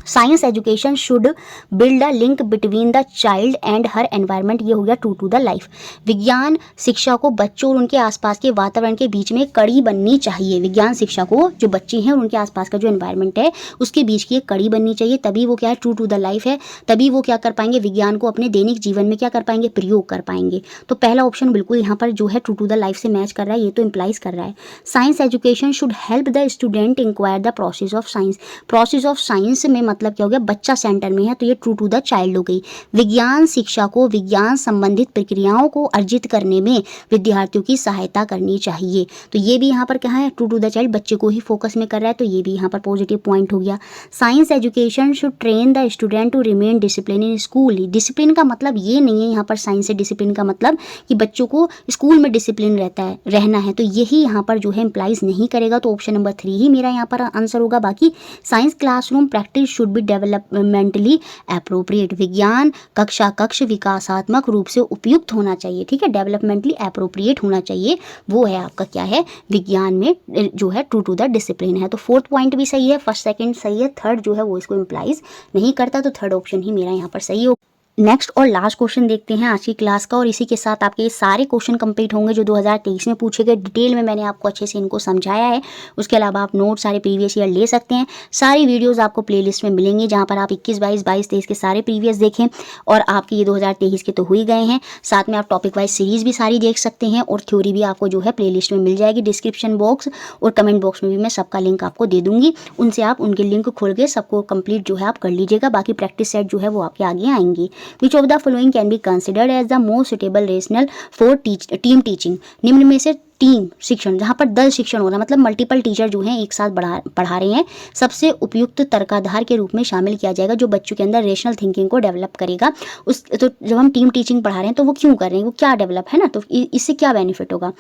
Science education should build a link between the child and her environment, ये हो गया ट्रू टू द लाइफ। विज्ञान शिक्षा को बच्चों और उनके आसपास के वातावरण के बीच में कड़ी बननी चाहिए। विज्ञान शिक्षा को जो बच्चे हैं और उनके आसपास का जो एनवायरनमेंट है उसके बीच की एक कड़ी बननी चाहिए, तभी वो क्या है, ट्रू टू द लाइफ है, तभी वो क्या कर पाएंगे, विज्ञान को अपने दैनिक जीवन में क्या कर पाएंगे, प्रयोग कर पाएंगे। तो पहला ऑप्शन बिल्कुल यहाँ पर जो है ट्रू टू द लाइफ से मैच कर रहा है, ये तो इंप्लाइज कर रहा है। Science education should help the student inquire the process of science. Process of science में मतलब क्या हो गया, बच्चा सेंटर में है, तो ये ट्रू टू द चाइल्ड हो गई। विज्ञान शिक्षा को विज्ञान संबंधित प्रक्रियाओं को अर्जित करने में विद्यार्थियों की सहायता करनी चाहिए, तो ये भी यहाँ पर क्या है, ट्रू टू द चाइल्ड, बच्चे को ही फोकस में कर रहा है, तो ये भी यहाँ पर पॉजिटिव पॉइंट हो गया। Science education should train the student to remain discipline in school. Discipline का मतलब ये नहीं है यहाँ पर, साइंस से डिसिप्लिन का मतलब कि बच्चों को स्कूल में डिसिप्लिन रहना है, तो यही यहाँ पर जो है इंप्लाइज नहीं करेगा, तो ऑप्शन नंबर 3 ही मेरा यहाँ पर आंसर होगा। बाकी science classroom practice should be developmentally appropriate. विज्ञान कक्ष विकासात्मक रूप से उपयुक्त होना चाहिए, ठीक है, डेवलपमेंटली एप्रोप्रिएट होना चाहिए, वो है आपका क्या है, विज्ञान में जो है ट्रू टू द डिसिप्लिन है। तो 4th पॉइंट भी सही है, फर्स्ट सेकंड सही है, थर्ड जो है वो इसको इंप्लाइज नहीं करता, तो थर्ड ऑप्शन ही मेरा यहाँ पर सही हो। नेक्स्ट और लास्ट क्वेश्चन देखते हैं आज की क्लास का, और इसी के साथ आपके ये सारे क्वेश्चन कंप्लीट होंगे जो 2023 में पूछे गए। डिटेल में मैंने आपको अच्छे से इनको समझाया है। उसके अलावा आप नोट सारे प्रीवियस ईयर ले सकते हैं। सारी वीडियोस आपको प्लेलिस्ट में मिलेंगी, जहां पर आप 21, 22, 22, 23 के सारे प्रीवियस देखें, और आपके ये 2023 के तो हो ही गए हैं। साथ में आप टॉपिक वाइज सीरीज भी सारी देख सकते हैं, और थ्योरी भी आपको जो है प्लेलिस्ट में मिल जाएगी। डिस्क्रिप्शन बॉक्स और कमेंट बॉक्स में भी मैं सबका लिंक आपको दे दूंगी, उनसे आप उनके लिंक खोल के सबको कंप्लीट जो है आप कर लीजिएगा। बाकी प्रैक्टिस सेट जो है वो आपके आगे आएंगी। Which of the following can be considered as the most suitable rational for team teaching. निम्न में से टीम शिक्षण, जहाँ पर दल शिक्षण हो रहा है, मतलब मल्टीपल टीचर जो हैं एक साथ पढ़ा रहे हैं, सबसे उपयुक्त तर्काधार के रूप में शामिल किया जाएगा, जो बच्चों के अंदर रेशनल थिंकिंग को डेवलप करेगा। तो जब हम टीम टीचिंग पढ़ा रहे हैं तो वो क्यों कर रहे हैं, वो क्या डेवलप है ना, तो इससे क्या बेनिफिट होगा।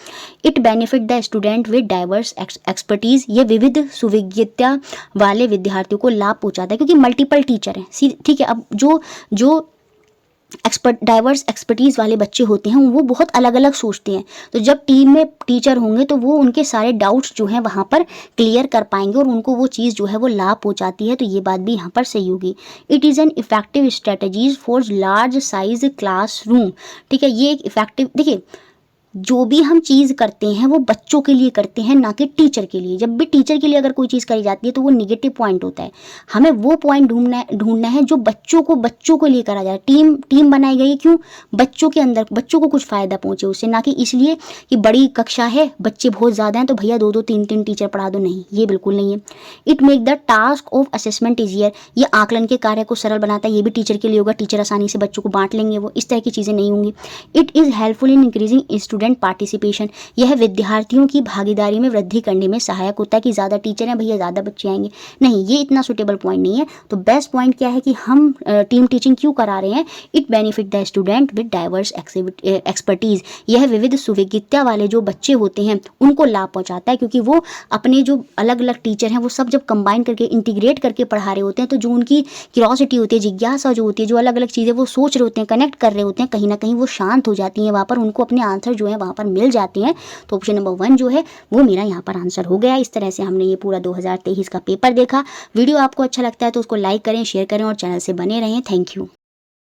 It benefit the student with diverse expertise. ये विविध सुविज्ञता वाले विद्यार्थियों को लाभ पहुँचाता है, क्योंकि मल्टीपल टीचर हैं, ठीक है। अब जो डाइवर्स एक्सपर्टीज़ वाले बच्चे होते हैं वो बहुत अलग अलग सोचते हैं, तो जब टीम में टीचर होंगे तो वो उनके सारे डाउट्स जो हैं वहाँ पर क्लियर कर पाएंगे, और उनको वो चीज़ जो है वो लाभ पहुँचाती है, तो ये बात भी यहाँ पर सही होगी। It is an effective strategies for large size classroom, ठीक है। ये एक इफेक्टिव, देखिए जो भी हम चीज़ करते हैं वो बच्चों के लिए करते हैं, ना कि टीचर के लिए। जब भी टीचर के लिए अगर कोई चीज़ करी जाती है तो वो निगेटिव पॉइंट होता है। हमें वो पॉइंट ढूंढना है जो बच्चों को लिए करा जाए। टीम बनाई गई क्यों, बच्चों के अंदर, बच्चों को कुछ फ़ायदा पहुँचे उससे, ना कि इसलिए कि बड़ी कक्षा है, बच्चे बहुत ज़्यादा हैं तो भैया 2-2, 3-3 टीचर पढ़ा दो, नहीं, ये बिल्कुल नहीं है। It make the task of assessment easier. ये आकलन के कार्य को सरल बनाता है, ये भी टीचर के लिए होगा, टीचर आसानी से बच्चों को बांट लेंगे, वो इस तरह की चीज़ें नहीं होंगी। It is helpful in increasing student participation. यह विद्यार्थियों की भागीदारी में वृद्धि करने में सहायक होता है, कि ज़्यादा टीचर हैं भैया ज़्यादा बच्चे आएंगे, नहीं, ये इतना सुटेबल पॉइंट नहीं है। तो बेस्ट पॉइंट क्या है कि हम टीम टीचिंग क्यों करा रहे हैं। It benefit the student with diverse expertise. यह विविध सुविज्ञता वाले जो बच्चे होते हैं उनको लाभ पहुंचाता है, क्योंकि वो अपने जो अलग अलग टीचर हैं वो सब जब कंबाइन करके इंटीग्रेट करके पढ़ा रहे होते हैं, तो जो उनकी क्यूरियोसिटी होती है, जिज्ञासा जो होती है, जो अलग अलग चीज़ें वो सोच रहे होते हैं, कनेक्ट कर रहे होते हैं, कहीं ना कहीं वो शांत हो जाती हैं, वहाँ पर उनको अपने आंसर जो है वहाँ पर मिल जाते हैं। तो ऑप्शन नंबर 1 जो है वो मेरा यहाँ पर आंसर हो गया। इस तरह से हमने ये पूरा 2023 का पेपर देखा। वीडियो आपको अच्छा लगता है तो उसको लाइक करें, शेयर करें और चैनल से बने रहें। Thank you.